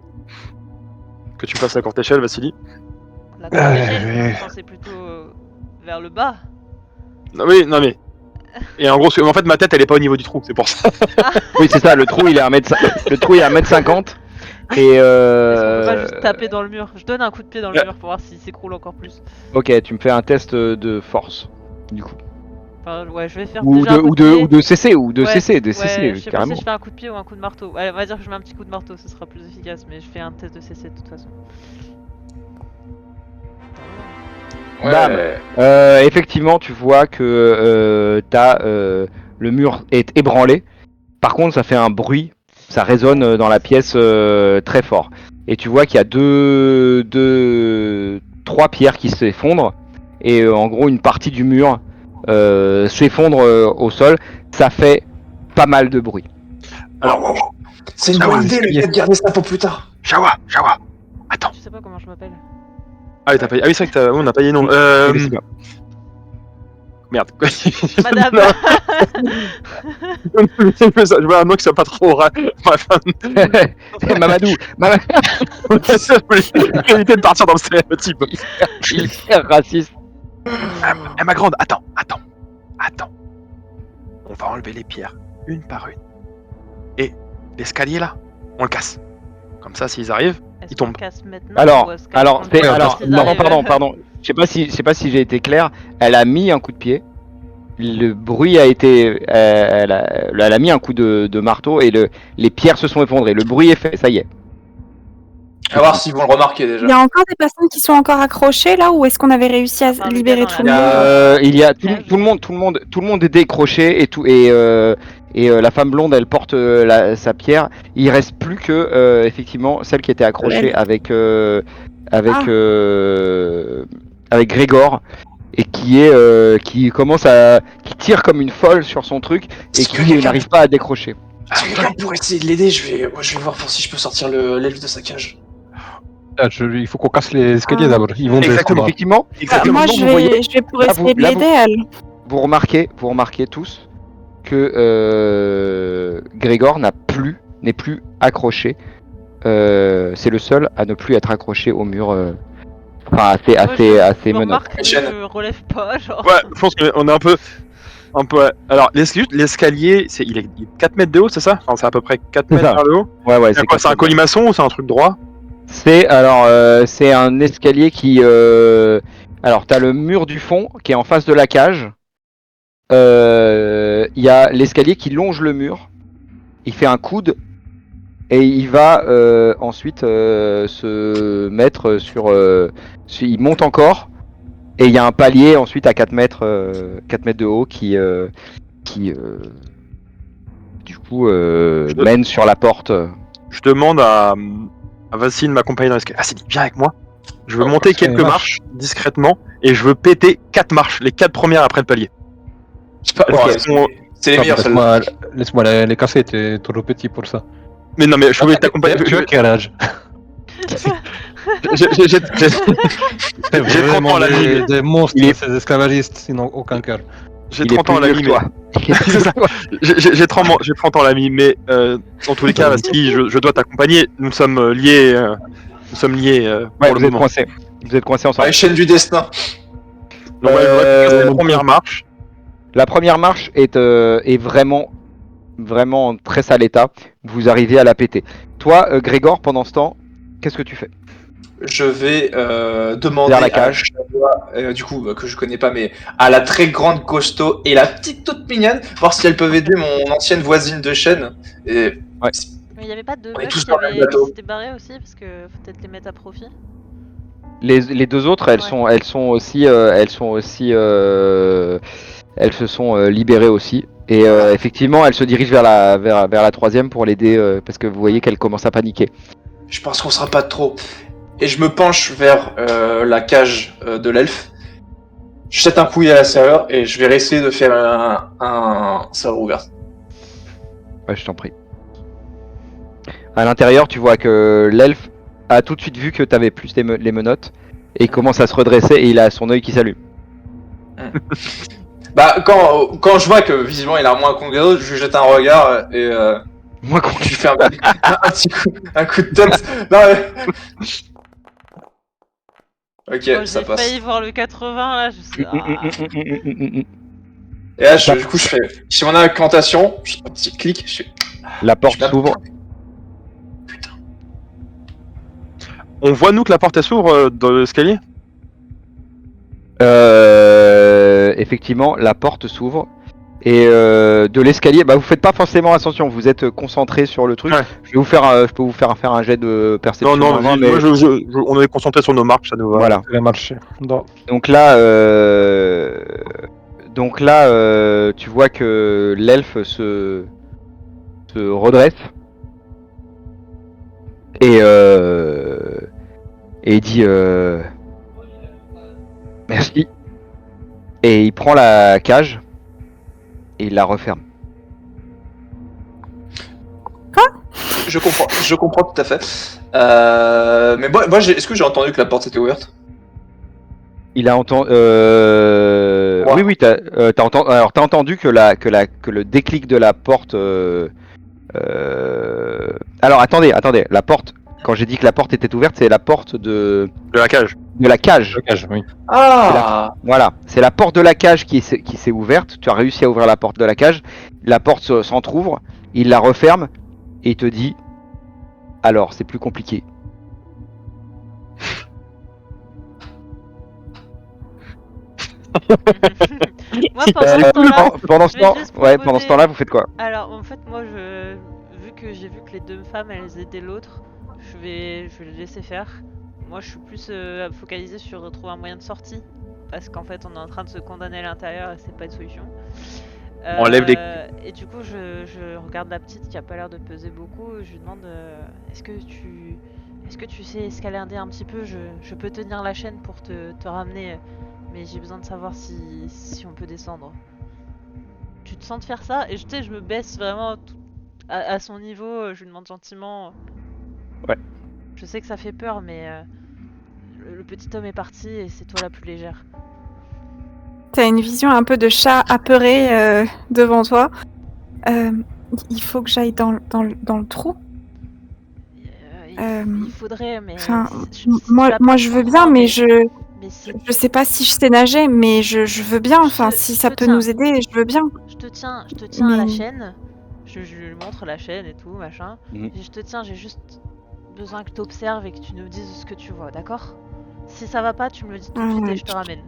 Que tu passes la courte échelle, Vassili. La courte échelle, je pensais plutôt vers le bas. Non, oui, non mais. Et en gros, en fait, ma tête, elle est pas au niveau du trou, c'est pour ça. Oui, c'est ça. Le trou il est à 1m50. Et Est-ce qu'on peut pas juste taper dans le mur? Je donne un coup de pied dans le mur pour voir s'il s'écroule encore plus. ok, tu me fais un test de force du coup. Enfin, ouais, je vais faire Ou déjà un coup de pied. de CC, de Ouais, CC, ouais, CC, je sais pas carrément. si je fais un coup de pied ou un coup de marteau. Allez, on va dire que je mets un petit coup de marteau, ce sera plus efficace, mais je fais un test de CC de toute façon. Bam. Effectivement, tu vois que le mur est ébranlé. Par contre, ça fait un bruit, ça résonne dans la pièce très fort. Et tu vois qu'il y a 3 pierres qui s'effondrent, et en gros une partie du mur s'effondre au sol. Ça fait pas mal de bruit. Alors, C'est une bonne idée, le gars, de garder ça pour plus tard. Jawa, attends. Je sais pas comment je m'appelle. Ah oui, t'as payé. Ah oui, c'est vrai que on a payé non. C'est bien. Merde. Madame. Je vois un nom qui soit pas trop rare. Bref. Mamadou, J'ai évité de partir dans le stéréotype. il est raciste. Eh ma grande, attends. On va enlever les pierres, une par une. Et l'escalier là, on le casse. Comme ça, s'ils arrivent, Est-ce ils qu'on tombent. casse maintenant Alors, ou est-ce qu'on le casse quand ils non, arrivent pardon. Je sais pas si j'ai été clair. Elle a mis un coup de pied. Le bruit a été, elle a mis un coup de marteau, et les pierres se sont effondrées. Le bruit est fait, ça y est. À voir s'ils vont le remarquer déjà. Il y a encore des personnes qui sont encore accrochées là, ou est-ce qu'on avait réussi à Enfin, le libérer gars dans tout la le monde? Il y a tout le monde est décroché, et la femme blonde, elle porte sa pierre. Il reste plus que effectivement celle qui était accrochée avec Grégor, et qui tire comme une folle sur son truc, et Est-ce que qui quelqu'un- n'arrive pas à décrocher. Est-ce que quelqu'un pourrait essayer de l'aider? Je vais voir si je peux sortir l'elfe de sa cage. Il faut qu'on casse les escaliers d'abord. Ils vont Exactement. descendre. Effectivement, Moi, donc, je vous vais, voyez, je vais pour là, essayer de là, l'aider, elle. vous remarquez tous que Grégor n'est plus accroché. C'est le seul à ne plus être accroché au mur. Enfin, assez Je menant. remarque que Chaîne. je relève pas, genre. Ouais, je pense qu'on est un peu. Un peu, ouais. Alors, l'escalier, il est 4 mètres de haut, c'est ça? Enfin, c'est à peu près 4 mètres ça. vers le haut. Ouais, C'est quoi? C'est un colimaçon ou c'est un truc droit? C'est un escalier qui. Alors, t'as le mur du fond qui est en face de la cage. Il y a l'escalier qui longe le mur. Il fait un coude et il va ensuite se mettre sur. Il monte encore et il y a un palier ensuite à 4 mètres de haut qui du coup mène sur la porte. Je demande à Vassine de m'accompagner dans l'escalier. Vassine, viens avec moi. Je veux monter c'est quelques une marches discrètement et je veux péter 4 marches, les 4 premières après le palier. C'est pas- Parce ouais, qu'ils sont- c'est les meilleurs, celles-là. Laisse-moi les casser, t'es trop petit pour ça. Mais non, mais je veux t'accompagner. Tu as quel âge? J'ai 30 ans à la limite. Des monstres, Il est- ces esclavagistes, ils n'ont aucun cœur. J'ai Il est 30 ans à la plus limite. vieux que toi. C'est ça. J'ai 30 ans l'ami, mais dans tous les cas, Vassili, je dois t'accompagner. Nous sommes liés. Ouais, pour le vous êtes moment. coincés. Vous êtes coincés Ouais, ensemble. chaîne du destin. Donc, ouais, je voudrais faire la première marche. La première marche est vraiment en très sale état. Vous arrivez à la péter. Toi, Grégor, pendant ce temps, qu'est-ce que tu fais? Je vais demander Vers la à cage. Chalois, du coup, que je connais pas, mais à la très grande costaud et la petite toute mignonne, voir si elles peuvent aider mon ancienne voisine de chaîne. Et Ouais. Mais il n'y avait pas deux On est meufs tous qui dans le même qui bateau. s'étaient barrés aussi, parce que faut peut-être les mettre à profit. Les deux autres, elles Ouais. se sont libérées aussi. Et effectivement, elles se dirigent vers la troisième pour l'aider parce que vous voyez qu'elle commence à paniquer. je pense qu'on sera pas de trop. Et je me penche vers la cage de l'elfe. Je jette un coup à la serrure et je vais essayer de faire un serrure ouverte. Ouais, je t'en prie. À l'intérieur, tu vois que l'elfe a tout de suite vu que t'avais plus les menottes et il commence à se redresser et il a son œil qui s'allume. Bah, quand je vois que visiblement il a moins con que les autres, je lui jette un regard et Moi, je lui fais un petit coup, un coup de tête. Non, mais... Ok, Moi, ça j'ai passe. failli voir le 80 là, je sais. Et là, du coup, je fais mon incantation, je fais un petit clic, je fais... La porte Je tape. s'ouvre. On voit, nous, que la porte elle s'ouvre dans l'escalier? Effectivement, la porte s'ouvre. Et de l'escalier, bah vous faites pas forcément attention, vous êtes concentré sur le truc. Ouais. Je peux vous faire faire un jet de perception. Non, avant, vas-y, moi, on est concentré sur nos marches, ça nous va. Voilà. Ça va marcher. Non. Donc là, tu vois que l'elfe se redresse et il dit merci. Et il prend la cage et il la referme. Je comprends tout à fait. Mais moi est-ce que j'ai entendu que la porte était ouverte? Il a entendu. Ouais. Oui, t'as entendu. Alors t'as entendu que le déclic de la porte. Alors attendez. La porte. Quand j'ai dit que la porte était ouverte, c'est la porte de De la cage. la cage. Blocage, oui. Ah, Voilà, c'est la porte de la cage qui s'est ouverte. Tu as réussi à ouvrir la porte de la cage. La porte s'entrouvre. Il la referme et il te dit. Alors, c'est plus compliqué. Moi, pendant ce temps-là, Pendant ce je vais temps, juste ouais, proposer- pendant ce temps-là, vous faites quoi? alors en fait, moi, vu que j'ai vu que les deux femmes elles aidaient l'autre, je vais les laisser faire. Moi, je suis plus focalisée sur trouver un moyen de sortie, parce qu'en fait, on est en train de se condamner à l'intérieur et c'est pas une solution. On enlève les- Et du coup, je regarde la petite qui a pas l'air de peser beaucoup. Et je lui demande est-ce que tu sais escalader un petit peu? Je peux tenir la chaîne pour te ramener, mais j'ai besoin de savoir si on peut descendre. Tu te sens de faire ça? Et je me baisse vraiment à son niveau. Je lui demande gentiment. Ouais. Je sais que ça fait peur, mais le petit homme est parti et c'est toi la plus légère. T'as une vision un peu de chat apeuré devant toi. Il faut que j'aille dans le trou. Il faudrait, mais Enfin, si tu moi vas pas je veux bien, comprendre, mais Mais c'est... Je sais pas si je sais nager, mais je veux bien. Enfin, si Je ça te peut tiens. nous aider, je veux bien. Je te tiens à la Mais- chaîne. Je lui montre la chaîne et tout, machin. Mhm. Et je te tiens, j'ai juste besoin que tu observes et que tu nous dises ce que tu vois, d'accord? Si ça va pas, tu me le dis tout de suite et je te ramène.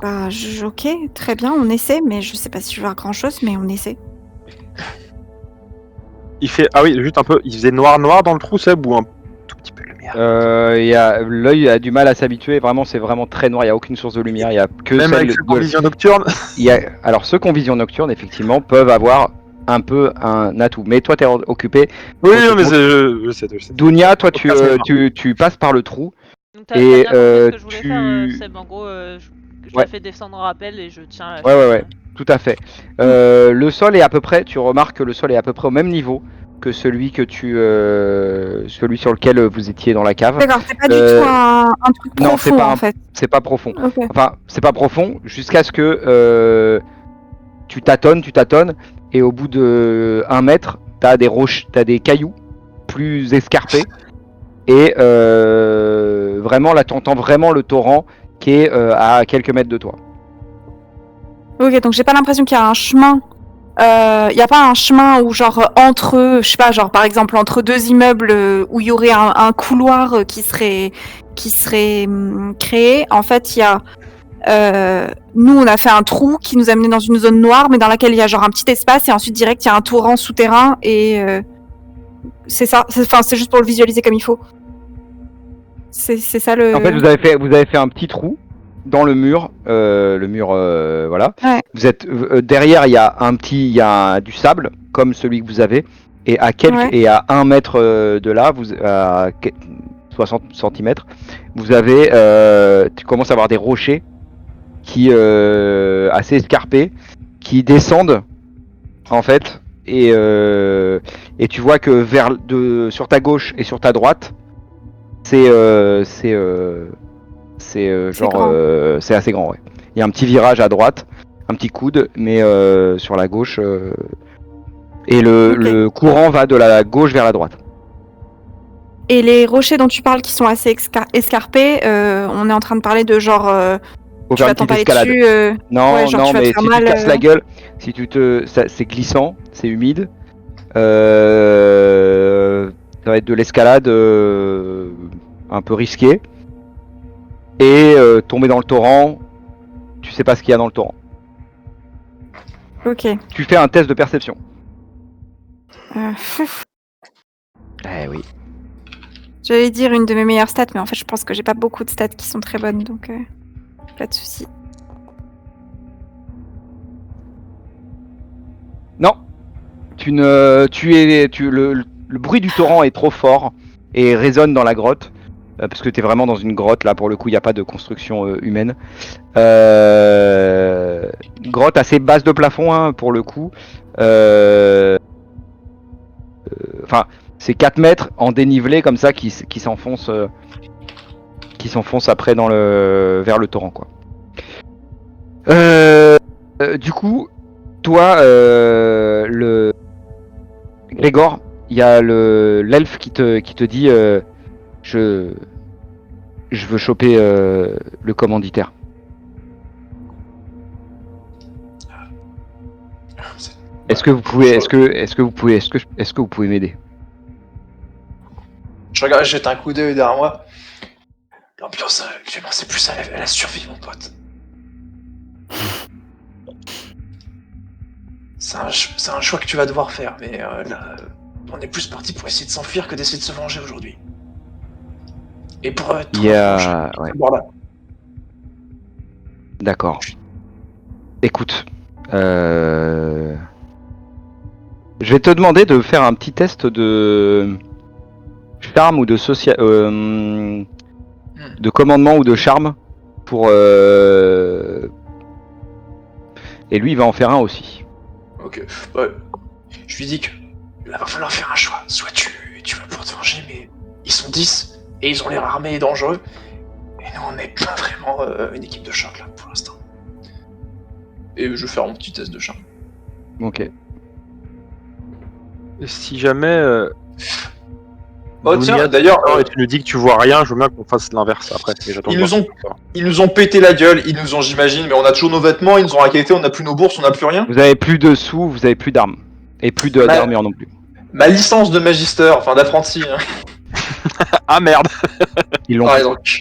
Bah, ok, très bien, on essaie, mais je sais pas si je veux voir grand chose, mais on essaie. Il fait. Ah oui, juste un peu. Il faisait noir dans le trou, Seb, ou un tout petit peu de lumière. L'œil a du mal à s'habituer. Vraiment, c'est vraiment très noir. Il y a aucune source de lumière. Il y a que Même celle avec ceux qui ont de. vision nocturne. Alors, ceux qui ont vision nocturne, effectivement, peuvent avoir un peu un atout. Mais toi, t'es occupé. Oui, Donc, non, mais donc, je sais. Dounia, toi, Aucun problème. tu passes par le trou. Donc t'as Et, bien compris ce que je voulais faire, tu- Seb. En gros, je Ouais. la fais descendre en rappel et je tiens la Ouais, chaîne. tout à fait. Le sol est à peu près, tu remarques que le sol est à peu près au même niveau que celui celui sur lequel vous étiez dans la cave. D'accord, c'est pas du Euh, tout un truc Non, profond en fait. c'est pas profond. Ok. Enfin, c'est pas profond jusqu'à ce que tu tâtonnes, et au bout de 1 mètre, t'as des cailloux plus escarpés, et vraiment là, t'entends vraiment le torrent qui est à quelques mètres de toi. Ok, donc j'ai pas l'impression qu'il y a un chemin. Il y a pas un chemin où genre entre, je sais pas, genre par exemple entre deux immeubles où il y aurait un couloir qui serait créé. En fait, il y a nous on a fait un trou qui nous a mené dans une zone noire, mais dans laquelle il y a genre un petit espace et ensuite direct il y a un torrent souterrain et c'est ça. Enfin, c'est juste pour le visualiser comme il faut. C'est ça le. En fait, vous avez fait un petit trou dans le mur, voilà. Ouais. Vous êtes derrière, il y a du sable comme celui que vous avez, et à 1 mètre de là, à 60 cm, vous avez, tu commences à avoir des rochers qui assez escarpés qui descendent en fait, et tu vois que sur ta gauche et sur ta droite, c'est assez grand, ouais. Il y a un petit virage à droite, un petit coude, mais sur la gauche, et le courant va de la gauche vers la droite. Et les rochers dont tu parles qui sont assez escarpés, on est en train de parler de genre. Faut Tu faire vas une petite t'empaler escalade. dessus. Non, ouais, genre, non, tu vas mais te faire si mal, tu te casses la gueule, c'est glissant, c'est humide. Ça va être de l'escalade un peu risquée. Et tomber dans le torrent, tu sais pas ce qu'il y a dans le torrent. Ok. Tu fais un test de perception. Pfff. Eh oui. J'allais dire une de mes meilleures stats, mais en fait, je pense que j'ai pas beaucoup de stats qui sont très bonnes, donc pas de souci. Non. Le bruit du torrent est trop fort et résonne dans la grotte. Parce que tu es vraiment dans une grotte, là pour le coup il n'y a pas de construction humaine. Grotte assez basse de plafond, hein, pour le coup. Enfin, c'est 4 mètres en dénivelé comme ça qui s'enfonce après vers le torrent, quoi. Du coup, toi, Grégor, il y a l'elfe qui te dit je veux choper le commanditaire. Est-ce que vous pouvez m'aider? Je regarde, je jette un coup d'œil derrière moi. L'ambiance actuellement, c'est plus à la survie, mon pote. C'est un choix que tu vas devoir faire, mais là, on est plus parti pour essayer de s'enfuir que d'essayer de se venger aujourd'hui. Et pour tout Ouais. là. D'accord. Écoute, je vais te demander de faire un petit test de charme ou de de commandement ou de charme pour et lui il va en faire un aussi. Ok. Ouais. Je lui dis que là va falloir faire un choix. Soit tu vas pour te venger, mais ils sont 10 et ils ont l'air armés et dangereux. Et nous on est pas vraiment une équipe de choc là pour l'instant. Et je vais faire mon petit test de charme. Ok. Si jamais Oh tiens, Lunia, d'ailleurs, et tu nous dis que tu vois rien, je veux bien qu'on fasse l'inverse après. Mais j'attends Ils de nous voir ont- ça. ils nous ont pété la gueule, ils nous ont, j'imagine, mais on a toujours nos vêtements, ils nous ont raquettés, on n'a plus nos bourses, on n'a plus rien. Vous avez plus de sous, vous avez plus d'armes. Et plus Bah- d'armure non plus. Ma licence de magister, enfin d'apprenti. Hein. Ah merde. Ils l'ont Ah, pris. donc.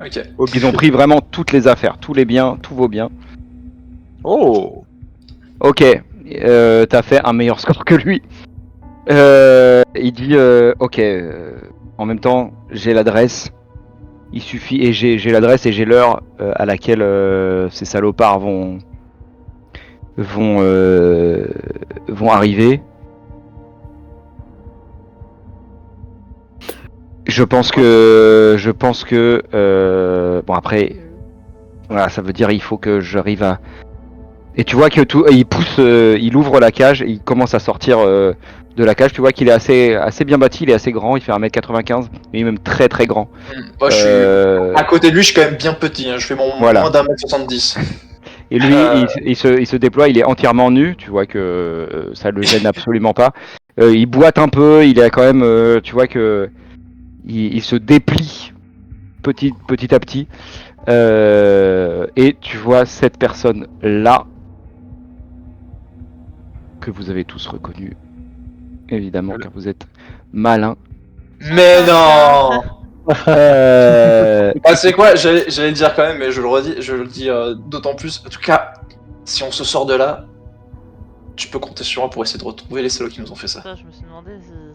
Ok. Ils ont pris vraiment toutes les affaires, tous les biens, tous vos biens. Oh. Ok, t'as fait un meilleur score que lui. Il dit ok, en même temps, j'ai l'adresse. Il suffit, et j'ai l'adresse et j'ai l'heure à laquelle ces salopards vont arriver. Je pense que bon après, voilà, ça veut dire il faut que j'arrive à. Et tu vois que il pousse, il ouvre la cage, et il commence à sortir de la cage. Tu vois qu'il est assez bien bâti, il est assez grand, il fait 1m95, il est même très très grand. Moi, je suis à côté de lui, je suis quand même bien petit. Hein. Je fais Voilà. moins d'1m70. Et lui, il se déploie, il est entièrement nu. Tu vois que ça le gêne absolument pas. Il boite un peu, il est quand même, tu vois que il se déplie petit à petit. Et tu vois cette personne là que vous avez tous reconnu, évidemment, car vous êtes malin. Mais non. Ah, c'est quoi, j'allais dire quand même, mais je le dis d'autant plus. En tout cas, si on se sort de là, tu peux compter sur moi pour essayer de retrouver les salauds qui nous ont fait ça. Putain, je me suis demandé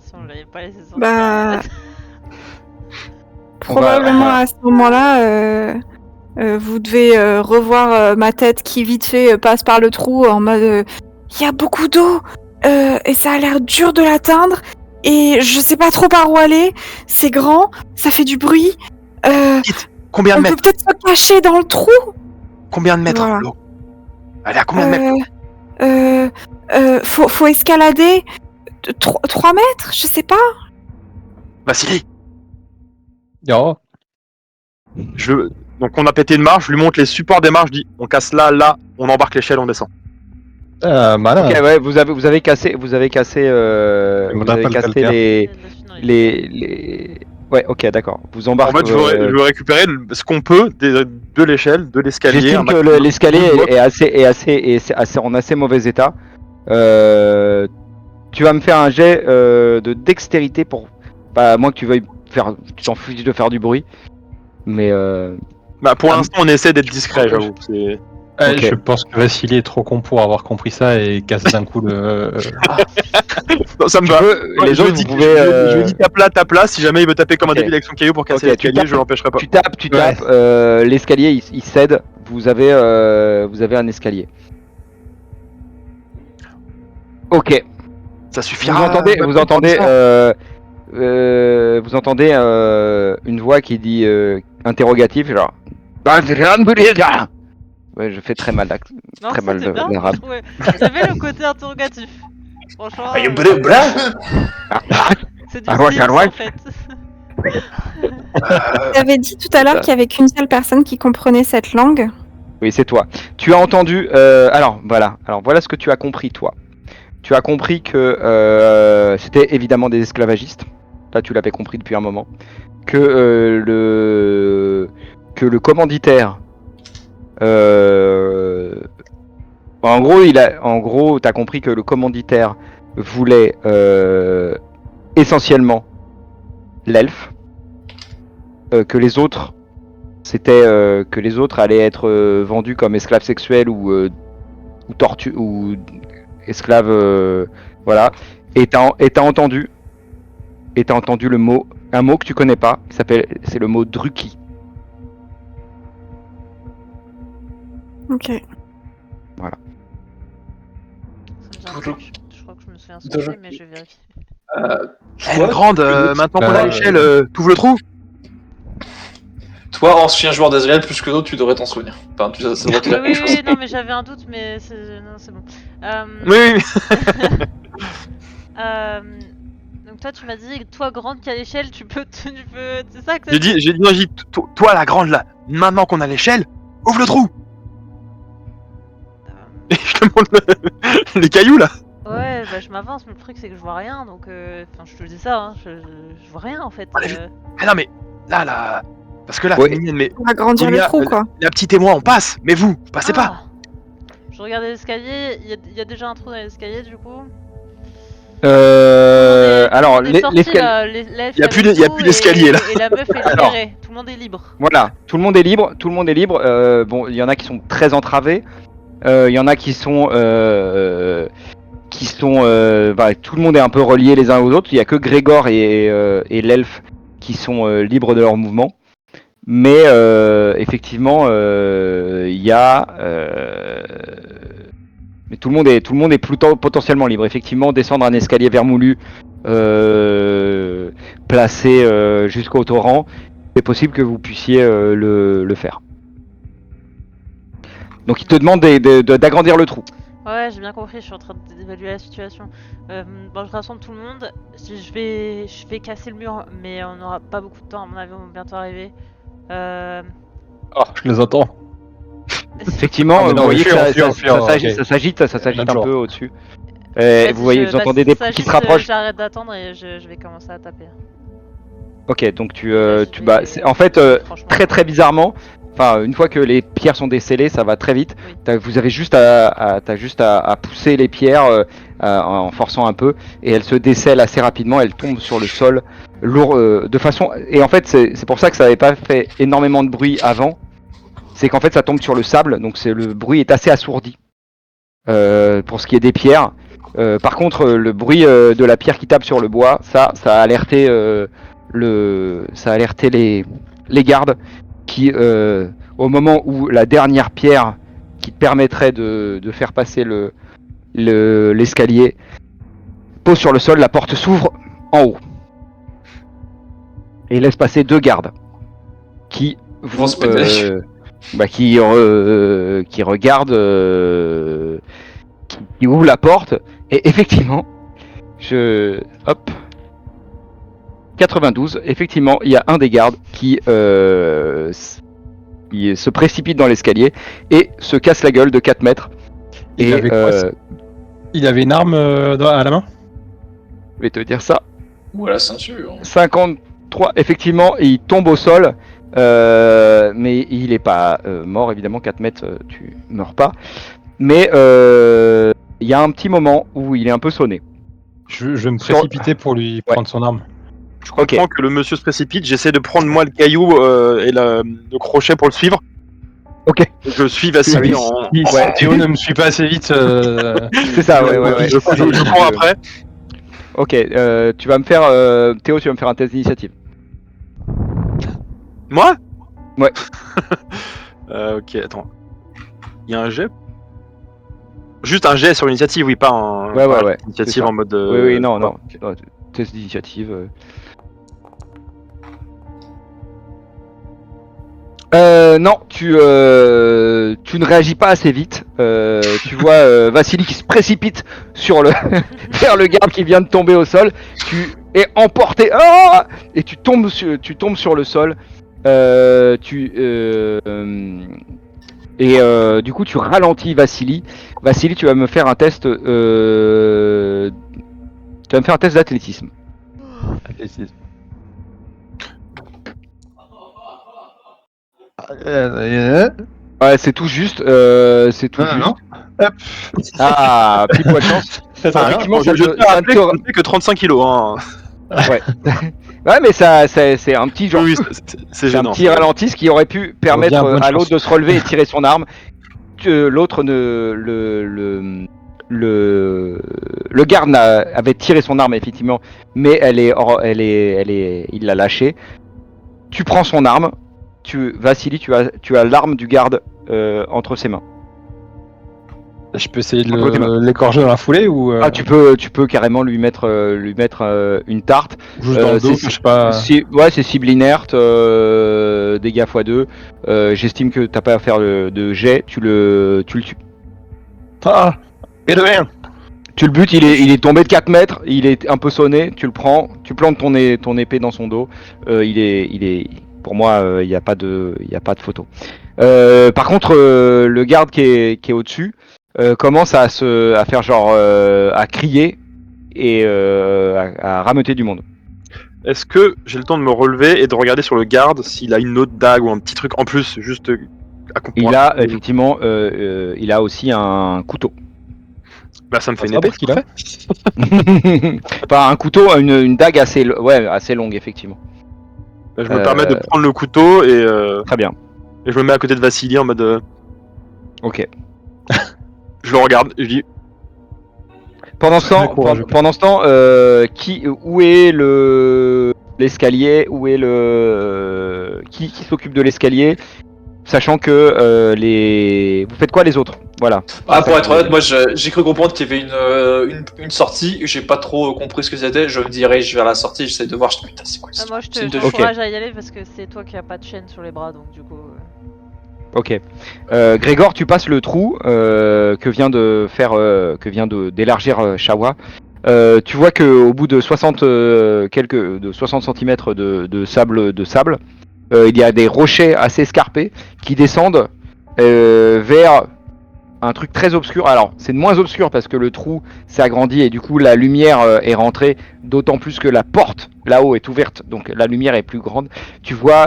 si on l'avait pas laissé sortir. Bah, en fait. probablement à ce moment-là, vous devez revoir ma tête qui vite fait passe par le trou en mode il y a beaucoup d'eau et ça a l'air dur de l'atteindre et je sais pas trop par où aller. C'est grand, ça fait du bruit. Combien de On peut mètres peut-être se cacher dans le trou. Combien de mètres Voilà. l'eau Elle est à combien de mètres Faut escalader 3 mètres, je sais pas. Vassili, Oh. donc on a pété une marche, je lui montre les supports des marches, je dis on casse là, on embarque l'échelle, on descend. Malin. Ok, ouais, vous avez cassé calcaire. les. Ouais, ok, d'accord. Vous En embarquez. fait, je veux récupérer ce qu'on peut de l'échelle, de l'escalier. J'estime un que maximum. l'escalier est assez en assez mauvais état. Tu vas me faire un jet de dextérité pour. Pas à moins que tu veuilles faire. Tu t'en fiches de faire du bruit. Mais. Bah, pour l'instant, on essaie d'être discret, j'avoue. C'est- Ok. Je pense que Vassili est trop con pour avoir compris ça et casse d'un coup le. Non, ça me Tu va. peux- Ouais, les je autres, lui dis, vous pouvez. je lui dis tape là, si jamais il veut taper comme un Ok. débile avec son caillou pour casser Ok, tu l'escalier, tapes. je l'empêcherai pas. Tu tapes, l'escalier il cède, vous avez un escalier. Ok, Ça vous suffira. entendez une voix qui dit interrogatif, genre. Ouais, je fais très mal Non, très mal c'était bien, l'arabe. je trouvais. J'avais le côté interrogatif. Franchement, Ah, bra. c'est du Ah ouais, Sims, ah ouais. en fait. Tu avais dit tout à l'heure qu'il y avait qu'une seule personne qui comprenait cette langue. Oui, c'est toi. Tu as entendu. Alors voilà ce que tu as compris, toi. Tu as compris que c'était évidemment des esclavagistes. Là, tu l'avais compris depuis un moment. Que le commanditaire. En gros, t'as compris que le commanditaire voulait essentiellement l'elfe. Que les autres allaient être vendus comme esclaves sexuels ou esclaves, voilà. Et t'as entendu un mot que tu connais pas, c'est le mot druki. Ok. Ça me dit un truc. Je crois que je me souviens ce que Toujours- c'est, mais je vais vérifier. La grande, maintenant qu'on a l'échelle, t'ouvres le trou. Toi, ancien joueur d'Azriel, plus que d'autres, tu devrais t'en souvenir. Enfin, ça devrait te faire Oui, quelque chose. oui, non, mais j'avais un doute, mais c'est bon. Oui. Donc toi, tu m'as dit, toi, grande qu'à l'échelle, tu peux, c'est ça que J'ai dit, toi la grande là, maintenant qu'on a l'échelle, ouvre le trou. Et je te montre les cailloux là. Ouais, bah, je m'avance, mais le truc c'est que je vois rien, donc je te dis ça, hein, je vois rien en fait. Mais non, mais là, parce que là, Ouais. féminine, mais On va agrandir le Julia, trou, quoi. la petite et moi, on passe, mais vous passez pas. Je regardais l'escalier, il y a déjà un trou dans l'escalier du coup. Alors, Il y a plus d'escalier, là. Et la meuf est Alors. libérée, tout le monde est libre. voilà, tout le monde est libre, tout le monde est libre. Bon, il y en a qui sont très entravés, il y en a qui sont, tout le monde est un peu relié les uns aux autres. Il y a que Grégor et l'elfe qui sont libres de leur mouvement. Mais effectivement, il y a, mais tout le monde est plutôt potentiellement libre. Effectivement, descendre un escalier vermoulu, placé jusqu'au torrent, c'est possible que vous puissiez le faire. Donc il te demande d'agrandir le trou. Ouais, j'ai bien compris, je suis en train d'évaluer la situation. Bon, je rassemble tout le monde. Je vais casser le mur, mais on n'aura pas beaucoup de temps, à mon avis, on va bientôt arriver. Oh, je les entends. Effectivement, Ah, mais non, vous voyez que fuir, ça s'agite un Bonjour. peu au-dessus. Vas-y, Vous entendez des ça qui juste, se rapprochent. J'arrête d'attendre et je vais commencer à taper. Ok, donc J'y tu vais, bats. En fait, franchement. très bizarrement, enfin une fois que les pierres sont décellées, ça va très vite. Oui. Vous avez juste à pousser les pierres en forçant un peu, et elles se décèlent assez rapidement. Elles tombent sur le sol lourd de façon. Et en fait, c'est pour ça que ça n'avait pas fait énormément de bruit avant. C'est qu'en fait, ça tombe sur le sable, donc le bruit est assez assourdi pour ce qui est des pierres. Par contre, le bruit de la pierre qui tape sur le bois, ça a alerté les gardes qui, au moment où la dernière pierre qui te permettrait de faire passer l'escalier pose sur le sol, la porte s'ouvre en haut et laisse passer 2 gardes qui Vont se péter. qui regardent, qui ouvrent la porte, et effectivement, 92, effectivement, il y a un des gardes qui se précipite dans l'escalier et se casse la gueule de 4 mètres. Il avait quoi, il avait une arme à la main? Je vais te dire ça. Ou à la ceinture. 53, effectivement, il tombe au sol, mais il est pas mort, évidemment, 4 mètres, tu meurs pas. Mais il y a un petit moment où il est un peu sonné. Je vais me précipiter pour lui prendre son arme. Je comprends que le monsieur se précipite, j'essaie de prendre moi le caillou et le crochet pour le suivre. Ok. Je suis Vassili en... Si Théo ne me suit pas assez vite, C'est ça, ouais. Je cours après. Ok, tu vas me faire... Théo, tu vas me faire un test d'initiative. Moi? Ouais. Ok, attends. Il y a un jet? Juste un jet sur l'initiative, oui, pas un... Ouais. Initiative en mode... Oui, non. Test d'initiative. Non, tu ne réagis pas assez vite. Tu vois Vassili qui se précipite sur vers le garde qui vient de tomber au sol. Tu es emporté et tu tombes sur le sol. Du coup, tu ralentis Vassili. Vassili, tu vas me faire un test. Tu vas me faire un test d'athlétisme. Ouais, c'est tout juste. C'est tout juste. non. Hop. Ah, pile poil de chance. Effectivement, Je tiens à rappeler que je ne fais que 35 kilos. Hein. Ouais. Ouais, mais c'est un petit genre. Oui, c'est un gênant. petit ralenti, ce qui aurait pu permettre à l'autre de se relever et tirer son arme. L'autre le garde avait tiré son arme effectivement, mais il l'a lâchée. Tu prends son arme. Vassili, tu as l'arme du garde entre ses mains. Je peux essayer de l'écorger dans la foulée ou Ah, tu peux carrément lui mettre une tarte. juste dans le dos, je sais pas. Ouais, c'est cible inerte, dégâts x2. J'estime que t'as pas à faire de jet, tu le tues. Ah, et de rien. Tu le butes, il est tombé de 4 mètres, il est un peu sonné, tu le prends, tu plantes ton épée dans son dos. Pour moi, il n'y a pas de photo. Par contre, le garde qui est au-dessus, commence à faire genre à crier et à rameuter du monde. Est-ce que j'ai le temps de me relever et de regarder sur le garde s'il a une autre dague ou un petit truc en plus, juste Il a effectivement, il a aussi un couteau. Bah ça me fait une Ah, épée. parce qu'il a. Pas un couteau, une dague assez longue effectivement. Bah, je me permets de prendre le couteau et Très bien. je me mets à côté de Vassili en mode. Ok. Je le regarde, et je dis. Pendant ce temps, où est l'escalier? Où est qui s'occupe de l'escalier? Sachant que vous faites quoi les autres? Voilà. Pour être honnête, moi j'ai cru comprendre qu'il y avait une sortie, j'ai pas trop compris ce que c'était, je me dirige vers la sortie, j'essaie de voir, putain c'est quoi ça? Moi je C'est une t'encourage à y aller parce que c'est toi qui as pas de chaîne sur les bras donc du coup. Ok. Grégor, tu passes le trou que vient d'élargir Shawa. Tu vois qu'au bout de 60 cm de sable, il y a des rochers assez escarpés qui descendent vers un truc très obscur. Alors, c'est de moins obscur parce que le trou s'est agrandi et du coup la lumière est rentrée, d'autant plus que la porte là-haut est ouverte, donc la lumière est plus grande. Tu vois,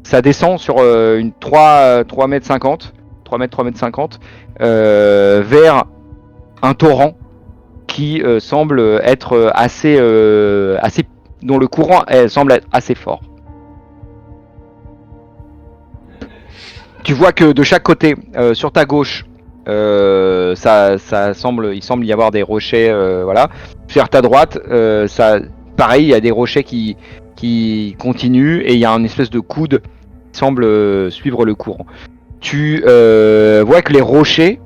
ça descend sur une 3 mètres 50, 3 mètres vers un torrent qui semble être assez dont le courant semble être assez fort. Tu vois que de chaque côté, sur ta gauche, il semble y avoir des rochers, voilà. Sur ta droite, pareil, il y a des rochers qui continuent et il y a une espèce de coude qui semble suivre le courant. Tu vois que les rochers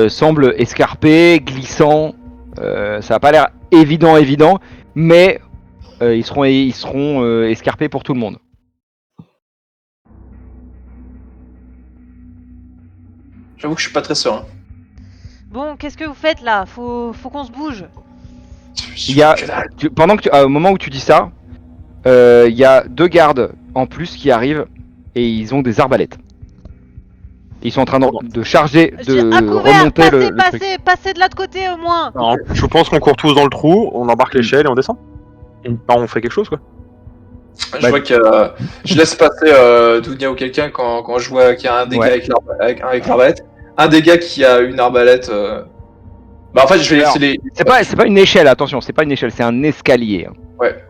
semblent escarpés, glissants. Ça n'a pas l'air évident, mais ils seront escarpés pour tout le monde. J'avoue que je suis pas très serein. Bon, qu'est-ce que vous faites là? Faut qu'on se bouge. Il y a, au moment où tu dis ça, il y a 2 gardes en plus qui arrivent et ils ont des arbalètes. Ils sont en train de charger, remonter le truc. Passez de l'autre côté au moins. Alors, je pense qu'on court tous dans le trou, on embarque l'échelle et on descend. On fait quelque chose quoi. Je vois que je laisse passer Dounia ou quelqu'un quand je vois qu'il y a un des gars avec l'arbalète. Un des gars qui a une arbalète. Bah en fait je vais laisser les. C'est pas une échelle, attention, c'est pas une échelle, c'est un escalier. Ouais.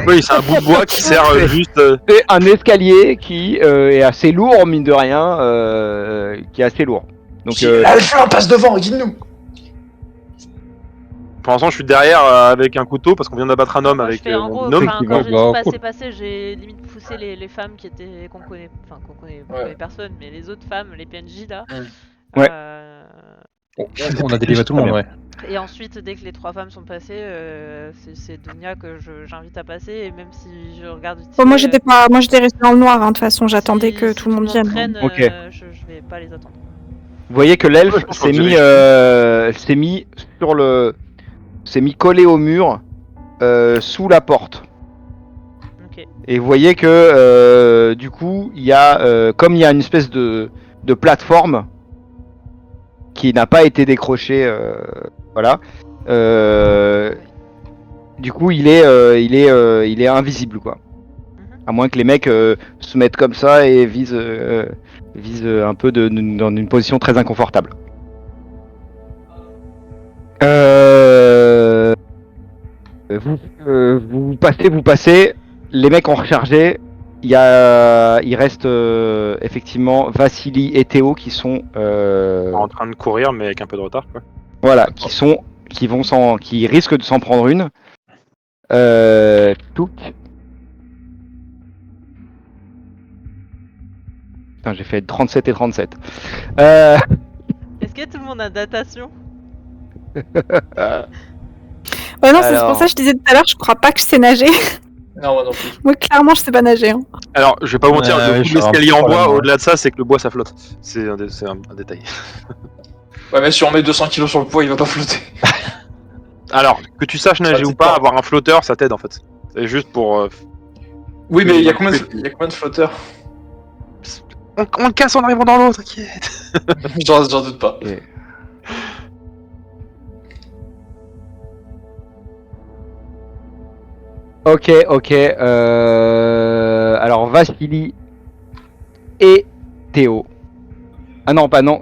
Oui, c'est un bout de bois qui sert juste. C'est un escalier qui est assez lourd, mine de rien, qui est assez lourd. Donc Alpha passe devant, guide-nous. Pour l'instant, je suis derrière avec un couteau parce qu'on vient d'abattre un homme avec en mon gros, binôme. quand j'ai bah, dit cool. passer, j'ai limite poussé les femmes qu'on connaît, personne, mais les autres femmes, les PNJ là. Ouais. On a délivré tout le monde, ouais. Et ensuite, dès que les 3 femmes sont passées, c'est Dunia que j'invite à passer, et même si je regarde. Bon, moi j'étais restée dans le noir, hein, de toute façon, j'attendais que tout le monde vienne. Traîne, Ok. je vais pas les attendre. vous voyez que l'elfe Ouais, je pense qu'on s'est mis collé au mur sous la porte. Ok. Et vous voyez que du coup, il y a comme il y a une espèce de plateforme qui n'a pas été décrochée, voilà. Du coup, il est invisible, quoi. À moins que les mecs se mettent comme ça et visent un peu dans une position très inconfortable. Vous passez, les mecs ont rechargé. Il reste effectivement Vassili et Théo qui sont En train de courir, mais avec un peu de retard quoi. voilà, qui risquent de s'en prendre une. Touc. Putain, j'ai fait 37 et 37. Est-ce que tout le monde a datation? Ouais, non, c'est Alors. pour ça que je disais tout à l'heure, je crois pas que je sais nager. Non, moi non plus. Moi, clairement, je sais pas nager. Hein. Alors, je vais pas vous mentir, Ouais, le ouais, coup je de suis un l'escalier en peu bois, problème, au-delà de ça, c'est que le bois ça flotte. C'est un détail. Ouais, mais si on met 200 kilos sur le poids, il va pas flotter. Alors, que tu saches nager ou pas, avoir un flotteur, ça t'aide en fait. C'est juste pour. Oui, mais il y a combien de flotteurs? On le casse en arrivant dans l'eau, t'inquiète. J'en doute pas. Ok. Alors Vassili et Théo. Ah non, pas non.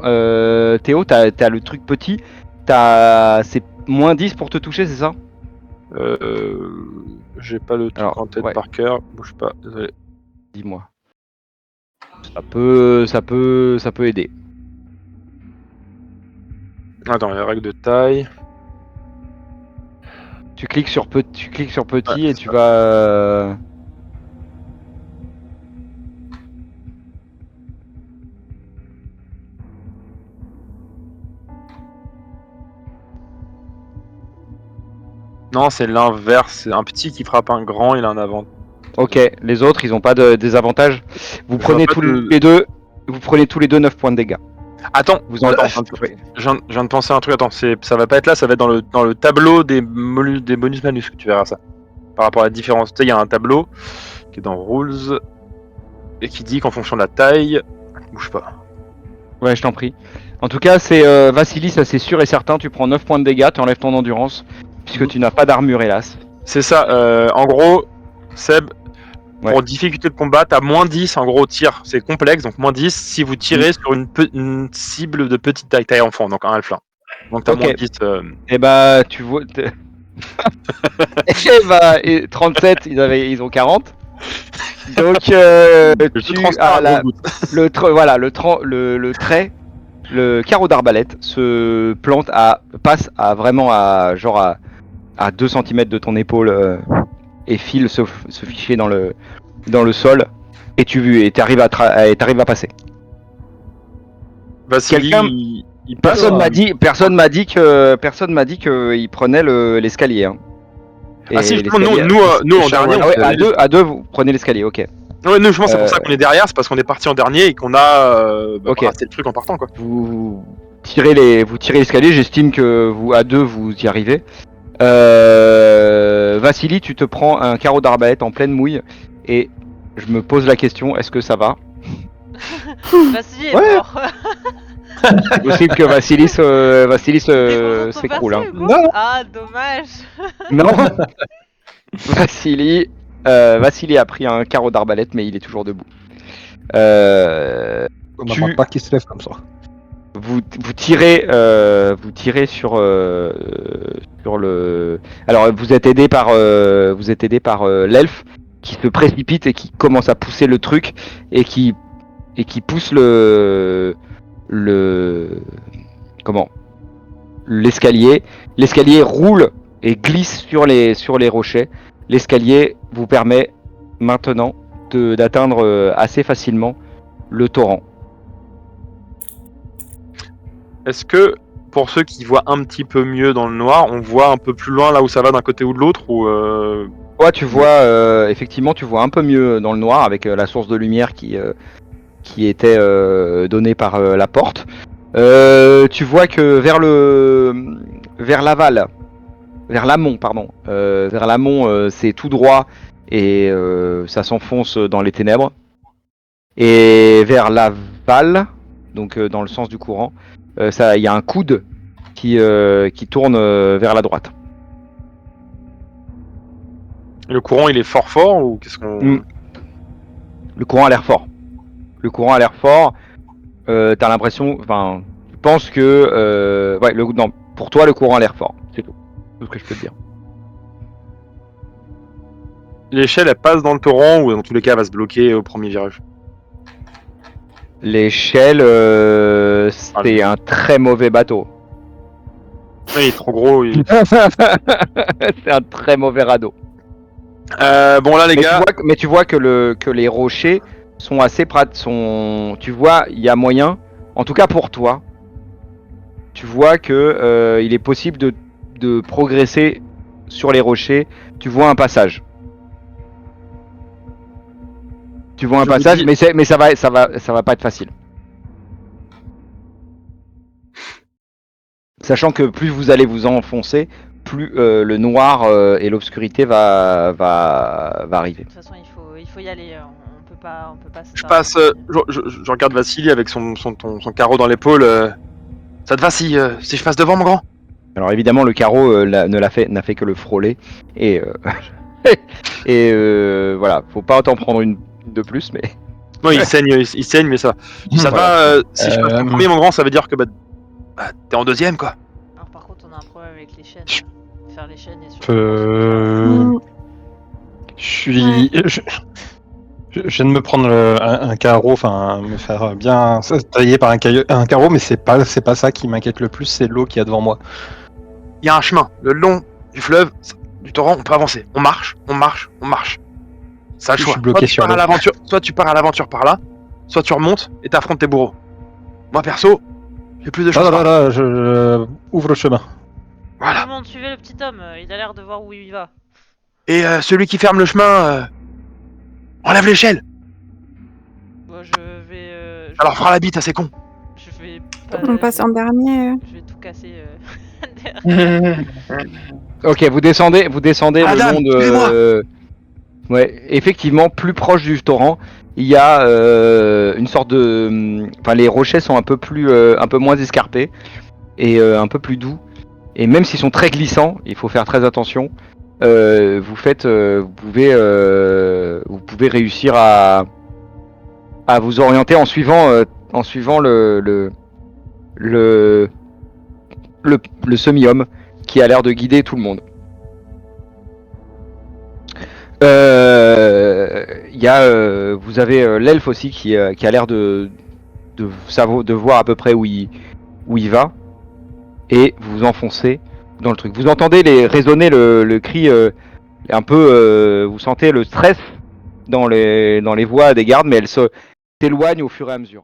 Théo, t'as le truc petit. C'est moins 10 pour te toucher, c'est ça? J'ai pas le truc Alors, en tête ouais. par cœur. Bouge pas, désolé. Dis-moi. Ça peut aider. Attends, il y a règle de taille. Tu cliques sur petit Ouais, et tu vas. Non, c'est l'inverse. C'est un petit qui frappe un grand, il a un avant. Ok, les autres, ils ont pas de désavantage. Vous Je prenez vois pas tous de- les deux. Vous prenez tous les deux 9 points de dégâts. Attends, Vous en je viens de penser à un truc. Attends, ça va pas être là, ça va être dans le tableau des bonus-malus que tu verras ça. Par rapport à la différence. Tu sais, il y a un tableau qui est dans Rules et qui dit qu'en fonction de la taille. Bouge pas. Ouais, je t'en prie. En tout cas, c'est Vassili, ça c'est sûr et certain. Tu prends 9 points de dégâts, tu enlèves ton endurance, puisque tu n'as pas d'armure, hélas. C'est ça, en gros, Seb, Ouais. pour difficulté de combat, t'as moins 10 en gros tir. C'est complexe, donc moins 10 si vous tirez sur une cible de petite taille enfant, donc un alpha. Donc t'as Ok. moins 10. Et bah, tu vois. Et bah, 37, ils ont 40. Donc, Je transfère un gros doute. voilà, le trait, le carreau d'arbalète se plante passe à vraiment à 2 cm de ton épaule et file se ficher dans le sol et t'arrives à passer. Vassili, Quelqu'un- il passe. Personne m'a dit que il prenait l'escalier. Hein. Ah si, l'escalier- nous en dernier. Ah ouais, à deux, vous prenez l'escalier, ok. Ouais, nous, je pense que c'est pour ça qu'on est derrière, c'est parce qu'on est parti en dernier et qu'on a Ok. brassé le truc en partant, quoi. Vous tirez l'escalier, j'estime que vous à deux vous y arrivez. Vassili, tu te prends un carreau d'arbalète en pleine mouille et je me pose la question, est-ce que ça va? Vassili est mort. C'est possible que Vassili s'écroule. Hein. Non. Ah, dommage. Non. Vassili a pris un carreau d'arbalète, mais il est toujours debout. On n'entend pas qu'il se lève comme ça. Vous tirez sur le. Alors vous êtes aidé par l'elfe qui se précipite et qui commence à pousser le truc et qui pousse l'escalier. L'escalier roule et glisse sur les rochers. L'escalier vous permet maintenant d'atteindre assez facilement le torrent. Est-ce que, pour ceux qui voient un petit peu mieux dans le noir, on voit un peu plus loin là où ça va d'un côté ou de l'autre ou Ouais, tu vois, effectivement, tu vois un peu mieux dans le noir avec la source de lumière qui était donnée par la porte. Tu vois que vers l'amont, c'est tout droit et ça s'enfonce dans les ténèbres. Et vers l'aval, donc dans le sens du courant, il y a un coude qui tourne vers la droite. le courant il est fort ou qu'est-ce qu'on... Le courant a l'air fort. T'as l'impression, enfin, tu penses que, non, pour toi le courant a l'air fort. C'est tout. C'est tout ce que je peux te dire. L'échelle elle passe dans le torrent ou dans tous les cas elle va se bloquer au premier virage? L'échelle, c'est un très mauvais bateau. Ouais, il est trop gros. C'est un très mauvais radeau. Bon là les gars. Mais tu vois que les rochers sont assez tu vois, il y a moyen, en tout cas pour toi, tu vois que il est possible de progresser sur les rochers. Tu vois un passage. Mais ça va pas être facile. Sachant que plus vous allez vous enfoncer, plus le noir et l'obscurité va arriver. De toute façon, il faut y aller. On peut peut pas se Je faire passe, je regarde Vassili avec son carreau dans l'épaule. Ça te va si je passe devant, mon grand? Alors évidemment, le carreau n'a fait que le frôler. Et, voilà, faut pas t'en prendre une de plus, mais. Non, il saigne, mais ça. Ça te Voilà. va si je passe en premier, mon grand? Ça veut dire que t'es en deuxième, quoi. Alors par contre, on a un problème avec les chaînes. Je- Faire les chaînes et sur. Mm. Je suis. Je viens de me prendre un carreau, enfin me faire bien tailler par un carreau, mais c'est pas ça qui m'inquiète le plus, c'est l'eau qu'il y a devant moi. Il y a un chemin, le long du fleuve, du torrent, on peut avancer. On marche. Ça le Je choix. suis bloqué sur l'eau. Soit tu pars à l'aventure par là, soit tu remontes et t'affrontes tes bourreaux. Moi perso, j'ai plus de choses. Là, je ouvre le chemin. Voilà. Tout le monde suivez le petit homme, il a l'air de voir où il va. Et celui qui ferme le chemin, enlève l'échelle. Bon, je vais. Alors fera la bite à ces cons. Je vais. On passe en dernier. Je vais tout casser. Derrière. Ok, vous descendez Adam, le long suivez-moi. de. Ouais, effectivement, plus proche du torrent, il y a une sorte de. Enfin, les rochers sont un peu moins escarpés et un peu plus doux. Et même s'ils sont très glissants, il faut faire très attention. Vous pouvez réussir à vous orienter en suivant le semi-homme qui a l'air de guider tout le monde. Vous avez l'elfe aussi qui a l'air de voir à peu près où il va, et vous vous enfoncez dans le truc. Vous entendez résonner le cri un peu, vous sentez le stress dans les voix des gardes, mais elle s'éloigne au fur et à mesure.